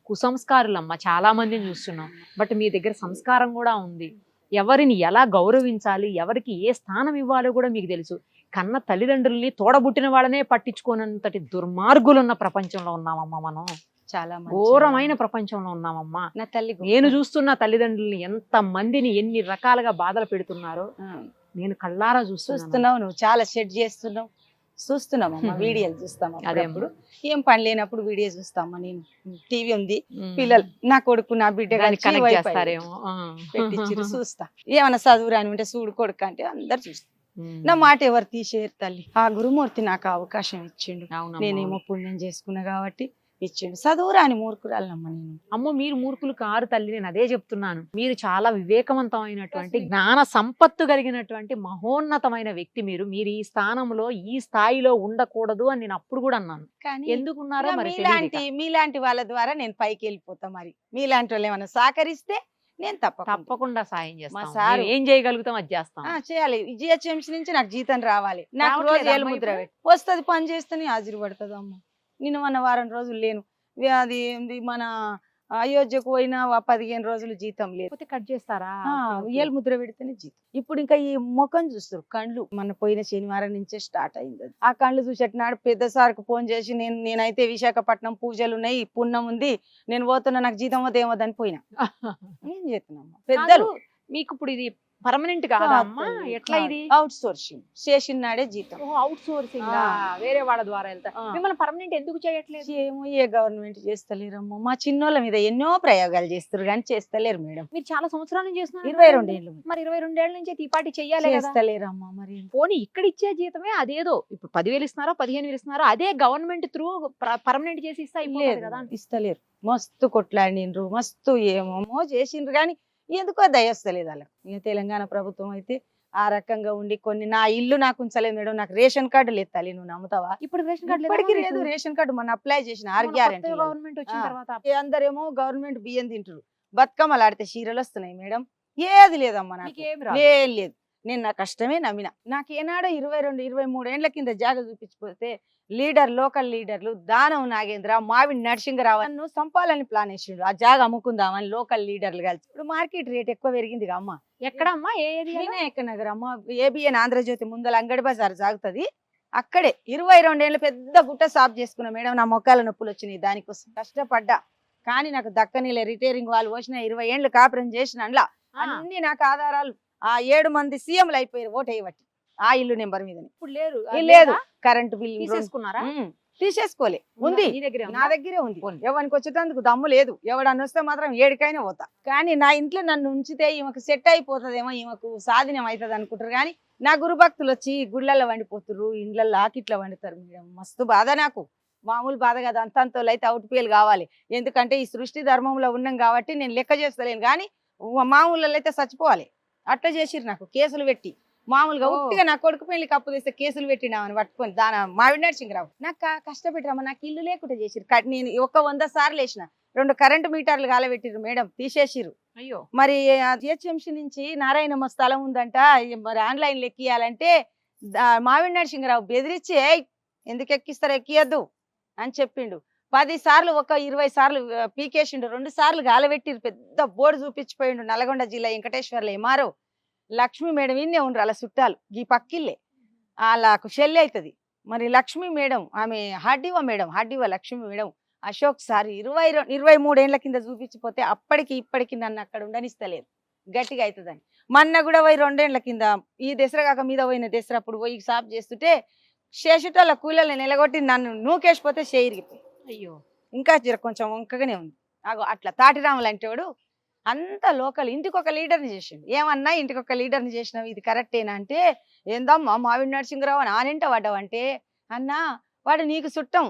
కుసంస్కారులమ్మా చాలా మందిని చూస్తున్నాం. బట్ మీ దగ్గర సంస్కారం కూడా ఉంది. ఎవరిని ఎలా గౌరవించాలి, ఎవరికి ఏ స్థానం ఇవ్వాలో కూడా మీకు తెలుసు. కన్న తల్లిదండ్రుల్ని తోడబుట్టిన వాళ్ళనే పట్టించుకోనంతటి దుర్మార్గులున్న ప్రపంచంలో ఉన్నామమ్మా మనం.
చాలా
ఘోరమైన ప్రపంచంలో ఉన్నామమ్మా.
నా తల్లి
నేను చూస్తున్న తల్లిదండ్రుల్ని ఎంత మందిని ఎన్ని రకాలుగా బాధలు పెడుతున్నారో నేను కళ్ళారా
చూస్తున్నావు. నువ్వు చాలా సెట్ చేస్తున్నావు, చూస్తున్నామమ్మా, వీడియోలు చూస్తాము. అప్పుడు ఏం పని లేనప్పుడు వీడియో చూస్తామా. నేను టీవీ ఉంది, పిల్లలు నా కొడుకు నా బిడ్డ
కనెక్ట్ చేస్తారేమో
పెట్టించి చూస్తా. ఏమన్నా చదువు రాని ఉంటే చూడు కొడుకు అంటే అందరు చూస్తాం. నా మాట ఎవరు తీసేయరు తల్లి. ఆ గురుమూర్తి నాకు అవకాశం ఇచ్చిండు.
అవునమ్మా.
నేనేమో పుణ్యం చేసుకున్నా కాబట్టి ఇచ్చిండు. చదువురాని మూర్ఖురాలనమ్మ నేను.
అమ్మో, మీరు మూర్ఖులు కారు తల్లి, నేను అదే చెప్తున్నాను. మీరు చాలా వివేకవంతమైనటువంటి జ్ఞాన సంపత్తు కలిగినటువంటి మహోన్నతమైన వ్యక్తి. మీరు మీరు ఈ స్థానంలో ఈ స్థాయిలో ఉండకూడదు అని నేను అప్పుడు కూడా అన్నాను.
కానీ
ఎందుకున్నారో
ఇక
మరి తెలియదు ఇక.
మీలాంటి వాళ్ళ ద్వారా నేను పైకి వెళ్ళిపోతా. మరి మీలాంటి వాళ్ళు ఏమైనా సహకరిస్తే నేను
తప్పకుండా సాయం చేస్తాం.
సారు.
మేము ఏం చేయగలుగుతాం అది చేస్తాం.
చేయాలి. జిహెచ్ఎంసీ నుంచి నాకు జీతం రావాలి. నాకు రోజు
రావట్లేదా
ఏలు
అమ్మా
ముద్ర
ఇప్పుడు?
పెట్టి వస్తుంది. పని చేస్తేనే హాజరు పడుతుంది అమ్మ. నేను మన వారం రోజులు లేను. అది ఏంది మన అయోధ్యకు పోయినా 15 రోజులు జీతం లేదు.
లేకపోతే కట్ చేస్తారా?
ఏలు ముద్ర పెడితేనే జీతం. ఇప్పుడు ఇంకా ఈ ముఖం చూస్తారు. కళ్ళు మన పోయిన శనివారం నుంచే స్టార్ట్ అయింది అది. ఆ కళ్ళు చూసేటనాడు పెద్ద సార్కు ఫోన్ చేసి నేనైతే విశాఖపట్నం పూజలు ఉన్నాయి, పుణ్యం ఉంది, నేను పోతున్నా, నాకు జీతం వద్ద ఏమొద్దని పోయినా. ఏం చేస్తున్నామ్మా పెద్దలు.
కాదు, మీకు ఇప్పుడు ఇది పర్మనెంట్ కాదమ్మా? ఎట్లా ఇది?
అవుట్ సోర్సింగ్ చేసిన నాడే జీతం.
అవుట్ సోర్సింగ్
ఆ.
వేరే వాళ్ళ ద్వారా వెళ్తా.
ఆ.
మిమ్మల్ని పర్మనెంట్ ఎందుకు చేయట్లేదు?
ఏమో ఏ గవర్నమెంట్ చేస్తలేరమ్మా. మా చిన్నోళ్ళ మీద ఎన్నో ప్రయోగాలు చేస్తారు కానీ చేస్తలేరు మేడం.
మీరు చాలా సంవత్సరాల నుంచి చేస్తున్నారు.
22 ఏళ్ళు
మరి 22 ఏళ్ల నుంచి ఈ పార్టీ చెయ్యాలి కదా.
చేస్తలేరమ్మా. మరి
పోనీ ఇక్కడ ఇచ్చే జీతమే అదేదో ఇప్పుడు 10,000 ఇస్తున్నారో 15,000 ఇస్తున్నారో అదే గవర్నమెంట్ త్రూ పర్మనెంట్ చేసి ఇస్తా అయిపోతుంది కదా.
ఇస్తలేరు. మస్తు కొట్లాడినరు, మస్తు ఏమేమో చేసిండ్రు కానీ ఎందుకో దయస్తలేదు వాళ్ళకి. ఇక తెలంగాణ ప్రభుత్వం అయితే ఆ రకంగా ఉండి కొన్ని నా ఇల్లు నాకు ఉంచలేదు మేడం. నాకు రేషన్ కార్డు లేదు తల్లి, నువ్వు నమ్ముతావా?
ఇప్పుడు రేషన్ కార్డు
ఇప్పటికీ లేదు. రేషన్ కార్డు మన అప్లై చేసిన 6 గ్యారెంటీ.
గవర్నమెంట్ వచ్చిన తర్వాత
అందరేమో గవర్నమెంట్ బియ్యం తింటారు, బతుకమ్మలు ఆడితే చీరలు వస్తున్నాయి మేడం. ఏది లేదమ్మా నాకు.
మీకేం రాదు.
లేదు. నేను నా కష్టమే నమ్మిన. నాకు ఏనాడో 22, 23 ఏండ్ల కింద జాగ చూపించిపోతే లోకల్ లీడర్లు దానం నాగేంద్ర, మావిడి నరసింగరావు నన్ను సంపాలని ప్లాన్ వేసిండు. ఆ జాగ అమ్ముకుందామని లోకల్ లీడర్లు కలిసి. ఇప్పుడు మార్కెట్ రేట్ ఎక్కువ పెరిగింది అమ్మ.
ఎక్కడమ్మా? ఏ ఏరియా?
వినాయక నగర్ అమ్మ. ఏబిఎన్ ఆంధ్రజ్యోతి ముందల అంగడి బజార్ సాగుతుంది. అక్కడే 22 ఏళ్ళు పెద్ద గుట్ట సాఫ్ చేసుకున్నా మేడం. నా మొక్కల నొప్పులు వచ్చినాయి, దానికోసం కష్టపడ్డా. కానీ నాకు దక్కనిలే. రిటైరింగ్ వాళ్ళు వచ్చిన 20 ఏళ్ళు కాపురం చేసిన అందులో అన్ని నాకు ఆధారాలు. ఆ 7 మంది సీఎంలు అయిపోయారు ఓటు వేయబట్టి ఆ ఇల్లు నెంబర్ మీద.
ఇప్పుడు లేరు.
లేదు. కరెంటు బిల్లు
తీసేసుకున్నారా?
తీసేసుకోలే. ఉంది,
నీ దగ్గరే
నా దగ్గరే ఉంది. ఎవరికి వచ్చేటందుకు దమ్ము లేదు. ఎవడన్నా వస్తే మాత్రం ఏడికైనా పోతా. కానీ నా ఇంట్లో నన్ను ఉంచితే ఈమెకు సెట్ అయిపోతుందేమో, ఈమెకు సాధనం అవుతుంది అనుకుంటారు. కానీ నా గురు భక్తులు వచ్చి గుళ్ళల్లో వండిపోతున్నారు, ఇండ్లలో ఆకిట్లో వండుతారు మేడం. మస్తు బాధ నాకు. మామూలు బాధ కదా. అంతంతోళ్ళు అయితే అవుట్ పేలు కావాలి. ఎందుకంటే ఈ సృష్టి ధర్మంలో ఉన్నాం కాబట్టి నేను లెక్క చేస్తలేను. కానీ మామూలు అయితే చచ్చిపోవాలి. అట్లా చేసిరు నాకు కేసులు పెట్టి. మామూలుగా ఉట్టిగా నా కొడుకు పెళ్లికి అప్పు తెస్తే కేసులు పెట్టినామని పట్టుకొని మావిడి నరసింగరావు నాకు కష్టపెట్టిరమ్మా. నాకు ఇల్లు లేకుండా చేసిరు. నేను 100 సార్లు వేసిన. 2 కరెంటు మీటర్లు కాలబెట్టిరు మేడం, తీసేసిరు.
అయ్యో.
మరి జిహెచ్ఎంసీ నుంచి నారాయణమ్మ స్థలం ఉందంట, మరి ఆన్లైన్ ఎక్కియాలంటే మావిడి నరసింగరావు బెదిరించి ఎందుకు ఎక్కిస్తారు, ఎక్కియద్దు అని చెప్పిండు. 10 సార్లు 20 సార్లు పీకేసిండు. 2 సార్లు గాలబెట్టిరు. పెద్ద బోర్డు చూపించిపోయిండు. నల్గొండ జిల్లా వెంకటేశ్వర్లో ఏమారో లక్ష్మీ మేడం ఇన్నే ఉండరు. అలా చుట్టాలు ఈ పక్కిల్లే. వాళ్ళకు షెల్లి అవుతుంది. మరి లక్ష్మీ మేడం ఆమె హార్డివా మేడం, హార్డివా లక్ష్మీ మేడం అశోక్ సార్ 23 ఏళ్ల కింద చూపించిపోతే అప్పటికి ఇప్పటికి నన్ను అక్కడ ఉండనిస్తలేదు. గట్టిగా అవుతుందని మొన్న కూడా 2 ఏళ్ల కింద ఈ దసరా కాక మీద పోయిన దసరా అప్పుడు పోయి సాఫ్ చేస్తుంటే శేషుటోళ్ళ కూలీలను నిలగొట్టి నన్ను నూకేసిపోతే చేయిరిగిపోయి.
అయ్యో.
ఇంకా కొంచెం వంకగానే ఉంది. అట్లా తాటిరాములు అంటేవాడు అంత లోకల్. ఇంటికి ఒక లీడర్ని చేసిండు. ఏమన్నా ఇంటికి ఒక లీడర్ని చేసినావు, ఇది కరెక్టేనా అంటే, ఏందమ్మా మావిడి నరసింగరావు అని ఆనింట పడ్డావంటే, అన్నా వాడు నీకు చుట్టం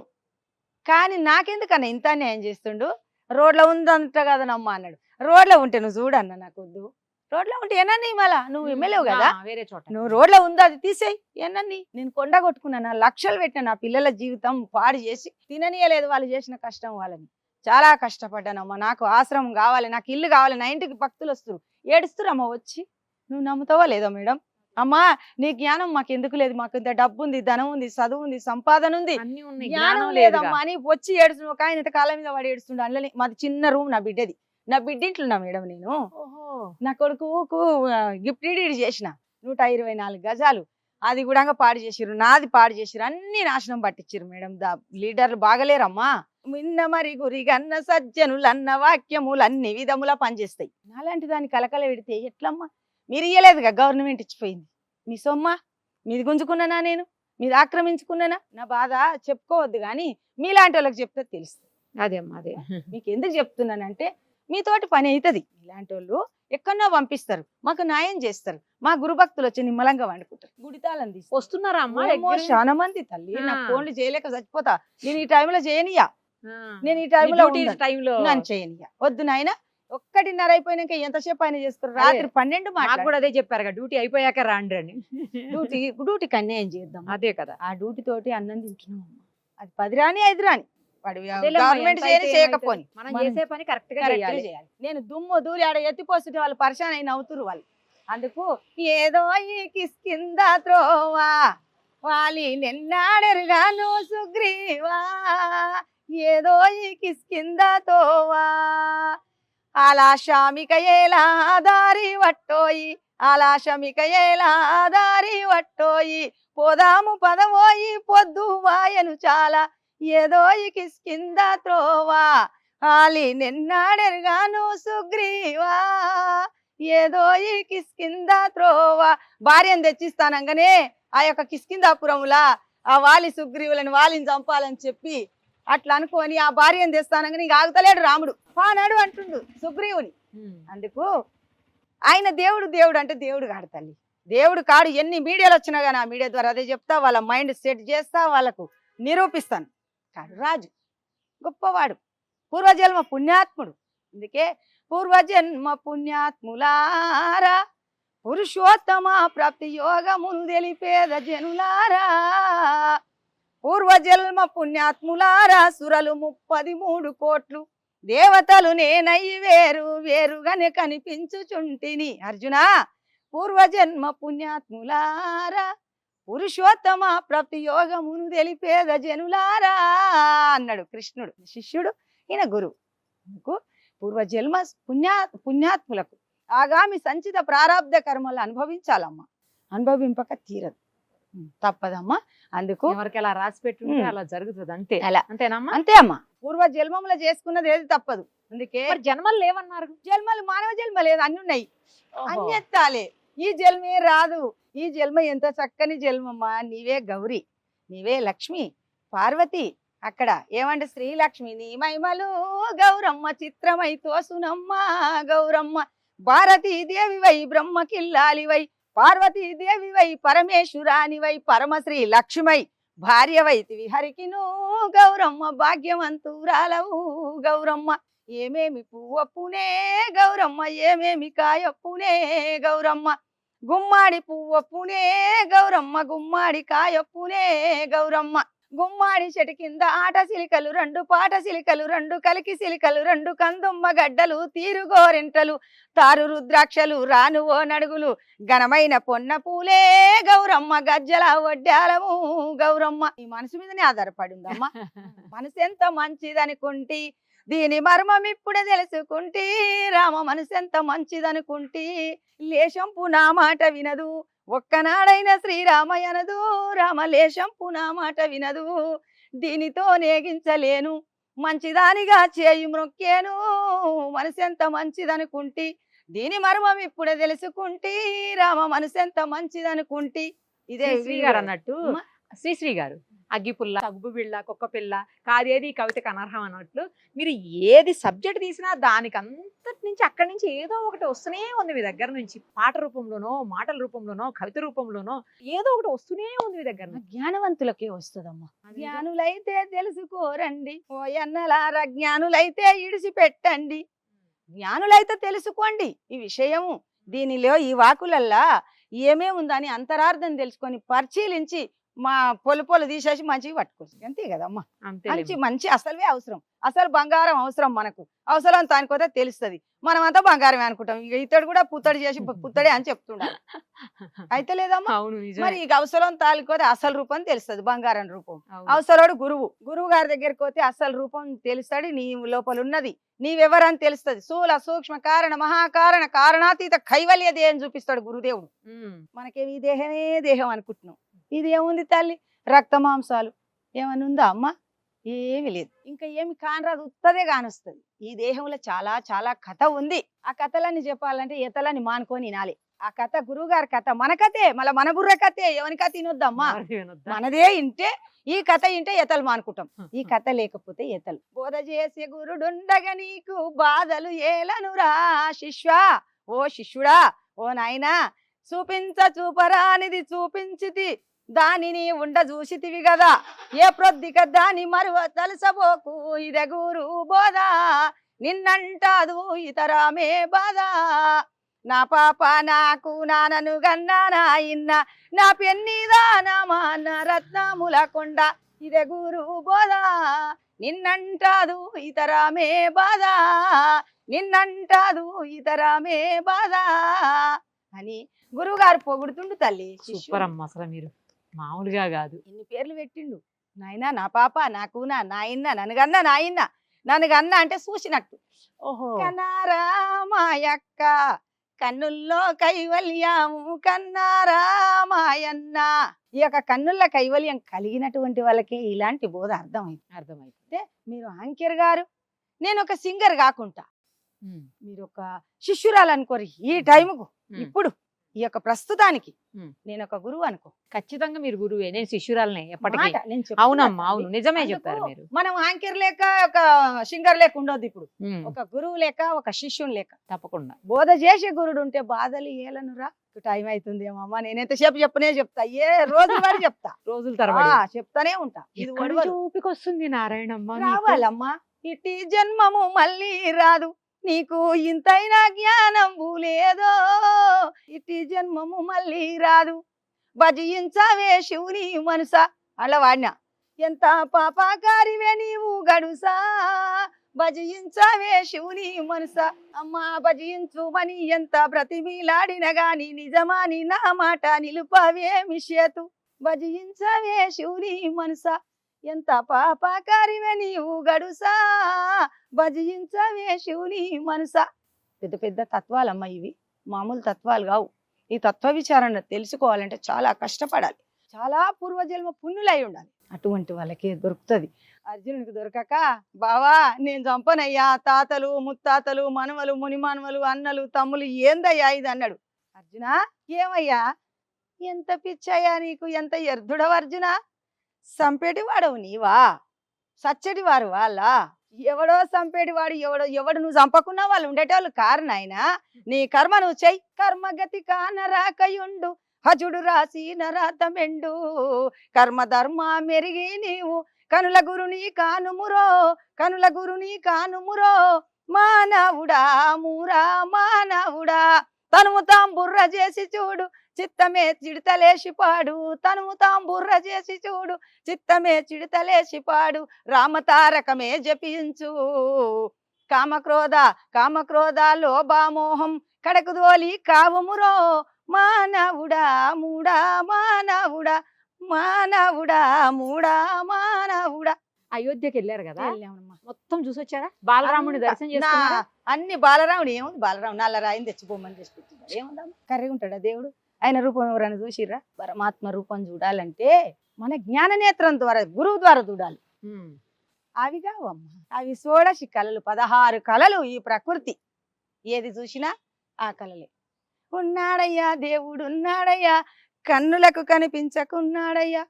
కానీ నాకెందుకన్నా ఇంత అన్యాయం చేస్తుండు, రోడ్లో ఉందంట కదనమ్మా అన్నాడు. రోడ్లో ఉంటే నువ్వు చూడన్నా, నాకు వద్దు. రోడ్లో ఉంటే ఏనన్నా మళ్ళా నువ్వు ఎమ్మెల్యేవు కదా,
వేరే చోట
నువ్వు రోడ్లో ఉందా అది తీసేయి ఏనన్ని. నేను కొండ కొట్టుకున్నా, లక్షలు పెట్టిన నా పిల్లల జీవితం పాడు చేసి తిననీయలేదు వాళ్ళు చేసిన కష్టం. వాళ్ళని చాలా కష్టపడ్డానమ్మా. నాకు ఆశ్రమం కావాలి, నాకు ఇల్లు కావాలి. నా ఇంటికి భక్తులు వస్తారు, ఏడుస్తారు అమ్మ వచ్చి. నువ్వు నమ్ముతావా లేదా మేడం? అమ్మా నీ జ్ఞానం మాకు ఎందుకు లేదు, మాకు ఇంత డబ్బు ఉంది, ధనం ఉంది, చదువు ఉంది, సంపాదన ఉంది, జ్ఞానం లేదమ్మా అని వచ్చి ఏడుస్తున్నావు. ఒక ఆయన కాళ్ళ మీద వాడు ఏడుస్తుండే. అందులో మాది చిన్న రూమ్, నా బిడ్డది. నా బిడ్డింట్లున్నా మేడం నేను. నా కొడుకు గిఫ్ట్ డీడ్ చేసిన 124 గజాలు. అది కూడా పాడు చేసిరు, నాది పాడు చేసిరు, అన్ని నాశనం పట్టించారు మేడం. లీడర్లు బాగలేరమ్మా. నిన్న మరి గురిగన్న సజ్జనులన్న వాక్యములు అన్ని విధములా పనిచేస్తాయి. అలాంటి దాన్ని కలకల పెడితే ఎట్లమ్మా? మీరు ఇయ్యలేదుగా, గవర్నమెంట్ ఇచ్చిపోయింది. మీ సొమ్మ మీది గుంజుకున్నానా, నేను మీది ఆక్రమించుకున్నానా? నా బాధ చెప్పుకోవద్దు కానీ మీలాంటి వాళ్ళకి చెప్తే తెలుస్తుంది.
అదే అమ్మా. అదే
మీకు ఎందుకు చెప్తున్నానంటే మీతోటి పని అవుతుంది. ఇలాంటి వాళ్ళు ఎక్కడో పంపిస్తారు, మాకు న్యాయం చేస్తారు. మా గురు భక్తులు వచ్చి నిమ్మలంగా వండుకుంటారు. గుడితాళం తీసి
వస్తున్నారా అమ్మా
ఏమో
దగ్గరికి?
చాలా మంది తల్లి, నాకు
ఆ.
ఫోన్లు చేయలేక చచ్చిపోతా. నేను ఈ టైంలో చేయనియా,
ఆ.
నేను ఈ టైంలో
డ్యూటీ టైంలో
నన్ను చేయనియా. వద్దు నాయన, 1:30 అయిపోయినాక ఎంతసేపు ఆయన చేస్తారు? రాత్రి 12
నాకు కూడా అదే చెప్పారు డ్యూటీ అయిపోయాక రాండి అని.
డ్యూటీకి అన్యాయం చేద్దాం.
అదే కదా.
ఆ డ్యూటీ తోటి అన్నం తింటున్నాం అమ్మ. అది 10 రాని 5 రాని వాడు
అదేలేమ్మా,
గవర్నమెంట్
ఎంత
చేయని
అయితే
చేయకపోని
మనం
మనం
చేసే పని కరెక్ట్ గా
correct గా
చేయాలి.
చేయాలి. నేను దుమ్ము దూరి ఆడ ఎత్తిపోస్తుంటే వాళ్ళు పరిశాన్ అయిన అవుతురు వాళ్ళు. అందుకు ఏదో ఈ కిష్కింద త్రోవా వాలి నిన్నాడెరుగాను సుగ్రీవా, ఏదో ఈ కిష్కింద తోవా ఆలాశామిక ఏలా దారి వట్టోయి, ఆలాశమిక ఏలా దారి వట్టోయి, పోదాము పదవోయి పొద్దు వాయను చాలా, ఏదో ఈ కిష్కింద త్రోవా ఆలి నిన్నాడెరుగాను సుగ్రీవా, ఏదో ఈ కిష్కింద త్రోవా. భార్యను తెచ్చిస్తానంగానే ఆ యొక్క కిష్కిందాపురములా ఆ వాలి సుగ్రీవులను వాలిని చంపాలని చెప్పి అట్లా అనుకొని ఆ భార్యను తెస్తానంగానే ఇంక ఆగుతలేడు రాముడు. పానాడు అంటుండు సుగ్రీవుని. అందుకు ఆయన దేవుడు దేవుడు అంటే దేవుడు కాడు తల్లి, దేవుడు కాడు. ఎన్ని మీడియాలు వచ్చినా కానీ ఆ మీడియా ద్వారా అదే చెప్తా, వాళ్ళ మైండ్ సెట్ చేస్తా, వాళ్ళకు నిరూపిస్తాను. కాడు రాజు, గొప్పవాడు, పూర్వజన్మ పుణ్యాత్ముడు. అందుకే పూర్వజన్మ పుణ్యాత్ములారా పురుషోత్తమ ప్రాప్తి యోగమును తెలిపేద జనులారా, పూర్వజన్మ పుణ్యాత్ములారా సురలు 33 కోట్లు, దేవతలు నేనై వేరు వేరుగానే కనిపించుచుంటిని. అర్జున పూర్వజన్మ పుణ్యాత్ములారా పురుషోత్తమ ప్రాప్తి యోగమును తెలిపేద జనులారా అన్నాడు కృష్ణుడు. శిష్యుడు ఈయన గురువు. పూర్వజన్మ పుణ్యాత్ములకు ఆగామి సంచిత ప్రారంధ కర్మలు అనుభవించాలమ్మా, అనుభవింపక తీరదు, తప్పదమ్మా. అందుకు
ఎవరికి ఎలా రాసి పెట్టుంటే అలా జరుగుతుంది అంతే.
అలా
అంతేనమ్మా?
అంతే అమ్మా, పూర్వ జన్మములో చేసుకున్నది ఏది తప్పదు. అందుకే
మరి జన్మలు లేవన్నారు.
జన్మలు మానవ జన్మ లేదు, అన్ని ఉన్నాయి, అన్ని ఎత్తాలే. ఈ జన్మే రాదు, ఈ జన్మ ఎంత చక్కని జన్మమ్మా. నీవే గౌరీ, నీవే లక్ష్మి, పార్వతి. అక్కడ ఏమంటే శ్రీలక్ష్మి నీ మహిమలు గౌరమ్మ చిత్రమై తోసునమ్మ గౌరమ్మ, భారతీదేవివై బ్రహ్మకిల్లాలివై, పార్వతీదేవివై పరమేశ్వరానివై, పరమశ్రీ లక్ష్మై భార్యవైతివి హరికిను గౌరమ్మ, భాగ్యవంతురాలవు గౌరమ్మ. ఏమేమి పువ్వప్పునే గౌరమ్మ, ఏమేమి కాయప్పునే గౌరమ్మ, గుమ్మాడి పువ్వప్పునే గౌరమ్మ, గుమ్మాడి కాయప్పునే గౌరమ్మ, గుమ్మాడి చెట్టు కింద ఆట సిలికలు 2 పాట సిలికలు 2 కలికి సిలికలు 2 కందుమ్మ గడ్డలు తీరుగోరింటలు తారు రుద్రాక్షలు రానువో నడుగులు, ఘనమైన పొన్న పూలే గౌరమ్మ, గజ్జల వడ్డాలము గౌరమ్మ. ఈ మనసు మీదనే ఆధారపడి ఉందమ్మా. మనసు ఎంత మంచిదనుకుంటి దీని మర్మం ఇప్పుడే తెలుసుకుంటి, రామ మనసు ఎంత మంచిదనుకుంటి లేశంపు నా మాట వినదు, ఒక్కనాడైన శ్రీరామయనదు, రామ లేశంపు నా మాట వినదు, దీనితో నేగించలేను మంచిదానిగా చేయి మ్రొక్కేను, మనసెంత మంచిదనుకుంటి దీని మర్మం ఇప్పుడే తెలుసుకుంటి, రామ మనసెంత మంచిదనుకుంటి. ఇదే
శ్రీ గారు అన్నట్టు శ్రీశ్రీ గారు అగ్గిపుల్ల, సగ్గు బిళ్ళ, కుక్క పిల్ల కాదేది ఈ కవితకు అనర్హం అన్నట్లు మీరు ఏది సబ్జెక్ట్ తీసినా దానికి అంతటి నుంచి అక్కడి నుంచి ఏదో ఒకటి వస్తూనే ఉంది మీ దగ్గర నుంచి. పాట రూపంలోనో, మాటల రూపంలోనో, కవిత రూపంలోనో ఏదో ఒకటి వస్తూనే ఉంది మీ దగ్గర నుంచి.
జ్ఞానవంతులకే వస్తుందమ్మా. జ్ఞానులైతే తెలుసుకోరండి ఓ ఎన్నలారా, జ్ఞానులైతే ఇడిసిపెట్టండి, జ్ఞానులైతే తెలుసుకోండి ఈ విషయము. దీనిలో ఈ వాకులల్లా ఏమేముందని అంతరార్థం తెలుసుకొని పరిశీలించి మా పొలు తీసేసి మంచిగా పట్టుకోవచ్చు, అంతే కదమ్మా. మంచి అసలువే అవసరం, అసలు బంగారం అవసరం మనకు. అవసరం దానికోతే తెలుస్తుంది, మనం అంతా బంగారమే అనుకుంటాం. ఇక ఇతడు కూడా పుత్తడి చేసి పుత్తడే అని చెప్తుండాలి, అయితే లేదమ్మా. మరి ఇక అవసరం తాలికోతే అసలు రూపం తెలుస్తుంది, బంగారం రూపం. అవసరాడు గురువు గారి దగ్గరికి పోతే అసలు రూపం తెలుస్తాడు, నీ లోపల ఉన్నది నీవెవరని తెలుస్తుంది. స్థూల సూక్ష్మ కారణ మహాకారణ కారణాతీత కైవల్య దేహం చూపిస్తాడు గురుదేవుడు. మనకేమి ఈ దేహమే దేహం అనుకుంటున్నాం, ఇది ఏముంది తల్లి, రక్త మాంసాలు ఏమని ఉందా అమ్మా? ఏమి లేదు. ఇంకా ఏమి కానరాదు, ఉత్తదే కానొస్తుంది. ఈ దేహంలో చాలా చాలా కథ ఉంది. ఆ కథలన్నీ చెప్పాలంటే ఎతలని మానుకొని వినాలి. ఆ కథ గురువు గారి కథ, మన కథే, మళ్ళీ మన బుర్ర కథే. ఎవరి కథ వినొద్దమ్మా, మనదే ఇంటే. ఈ కథ ఇంటే ఎతలు మానుకుంటాం, ఈ కథ లేకపోతే ఎతలు. బోధ చేసే గురుడుండగా నీకు బాధలు ఏలనురా శిష్యా, ఓ శిష్యుడా, ఓ నాయనా, చూపరానిది చూపించితి, దానిని ఉండ చూసితివి కదా, ఏ ప్రొద్దిక దాని మరువ తలసబోకు, ఇదే గురు బోధ, నిన్నంటాదు ఇతరామే బాధ. నా పాప నాకు నానను గన్నా నాయన్న, నా పెన్నిదానమా నా రత్నముల కొండ, ఇదే గురు బోధ, నిన్నంటాదు ఇతరామే బాధ, నిన్నంటాదు ఇతరామే బాధ అని గురువుగారు పొగుడుతుండు తల్లి.
సూపర్ అమ్మ, అసలు మీరు మామూలుగా కాదు.
ఎన్ని పేర్లు పెట్టిండు. నాయనా, నా పాప నాకు నా నాయన్న, నన్నుగన్నా నాయన్న, నన్నుగన్నా అంటే చూసినట్టు.
ఓహో,
కన్నారా మాయక్క కన్నుల్లో కైవల్యము, కన్నారా మాయన్న. ఈ యొక్క కన్నుల్లో కైవల్యం కలిగినటువంటి వాళ్ళకే ఇలాంటి బోధ అర్థమైంది.
అర్థమైతే
మీరు యాంకర్ గారు, నేను ఒక సింగర్ కాకుండా మీరు ఒక శిష్యురాలు అనుకోరు. ఈ టైముకు ఇప్పుడు ఈ యొక్క ప్రస్తుతానికి నేను ఒక గురువు అనుకో.
ఖచ్చితంగా మీరు గురువే, నేను శిష్యురాలనే ఎప్పటికీ.
మాట నేను చెప్తున్నా
అవునమ్మా, అవును,
తల్లి.
నిజమే
అందుకు
చెప్పారు మీరు.
మనం యాంకర్ లేక ఒక సింగర్ లేక ఉండొద్దు. ఇప్పుడు ఒక గురువు లేక ఒక శిష్యుని లేక
తప్పకుండా
బోధ చేసే గురుడు ఉంటే బాధలు ఏలనురా. టైం అవుతుంది ఏమమ్మా, నేను ఎంతసేపు చెప్పనే చెప్తా, ఏ రోజు వాడు చెప్తా,
రోజుల తరబడి
చెప్తానే ఉంటా. ఇది
ఎక్కడి నుంచి ఊపిక వస్తుంది నారాయణమ్మ నీకు?
రావాలమ్మా, ఇట్టి జన్మము మళ్ళీ రాదు, నీకు ఇంతైనా జ్ఞానం లేదో, ఇట్టి జన్మము మళ్ళీ రాదు, భజించవే శివుని మనస. అలా వాడినా, ఎంత పాపకారివే నీవు గడుసా, భజించవే శివుని మనస. అమ్మా భజించుమని ఎంత బ్రతిమిలాడిన గాని, నిజమాని నా మాట నిలుపవేమి చేతు, భజించవే శివుని మనస. ఎంత పాపకారివే నీవు గడుసా, భజించవే శివుని మనస. పెద్ద పెద్ద తత్వాలమ్మ ఇవి, మామూలు తత్వాలు కావు. ఈ తత్వ విచారణ తెలుసుకోవాలంటే చాలా కష్టపడాలి, చాలా పూర్వజన్మ పుణ్యులై ఉండాలి. అటువంటి వాళ్ళకి దొరుకుతుంది. అర్జునుడికి దొరకక, బావా నేను చంపనయ్యా, తాతలు ముత్తాతలు మనవలు మునిమానవలు అన్నలు తమ్ములు ఏందయ్యా ఇది అన్నాడు. అర్జున ఏమయ్యా, ఎంత పిచ్చయ్యా నీకు, ఎంత ఎర్దుడవు అర్జున, సంపేటి వాడవు నీవా, సచ్చటి వారు వాళ్ళ, ఎవడో సంపేటి వాడు, ఎవడు నువ్వు చంపకున్నా వాళ్ళు ఉండేటోళ్ళు కారణాయన, నీ కర్మ నువ్వు చెయ్యి, కర్మగతి కానరాకయుండు, హజుడు రాసి నరాతమెండు, కర్మ ధర్మ మెరిగి నీవు కనుల గురుని కానుమురో, కనుల గురుని కానుమురో, మానవుడా మూరా మానవుడా, తనుము తాం బుర్ర చేసి చూడు, చిత్తమే చిడతలేసి పాడు, తనుము తాం బుర్ర చేసి చూడు, చిత్తమే చిడతలేసి పాడు, రామతారకమే జపించు, కామక్రోధ లోభామోహం కడకు దోలి కావుమురో, మానవుడా మూడా మానవుడా, మానవుడా మూడా మానవుడా.
అయోధ్యకి వెళ్ళారు కదా,
వెళ్ళామమ్మా.
మొత్తం చూసొచ్చారా? బాలరాముని దర్శనం చేసుకున్నారా?
అన్ని బాలరాముడు ఏముంది, బాలరాముడు నల్ల రాయిని తెచ్చిపోమని తెచ్చిపెట్టింది. ఏముందమ్మా, కర్రీ ఉంటాడా దేవుడు? ఆయన రూపం ఎవరైనా చూసిర్రా? పరమాత్మ రూపం చూడాలంటే మన జ్ఞాన నేత్రం ద్వారా, గురువు ద్వారా చూడాలి. అవి కావమ్మా, అవి షోడశి కళలు, 16 కళలు ఈ ప్రకృతి. ఏది చూసినా ఆ కళలే. ఉన్నాడయ్యా దేవుడు ఉన్నాడయ్యా, కన్నులకు కనిపించకున్నాడయ్యా,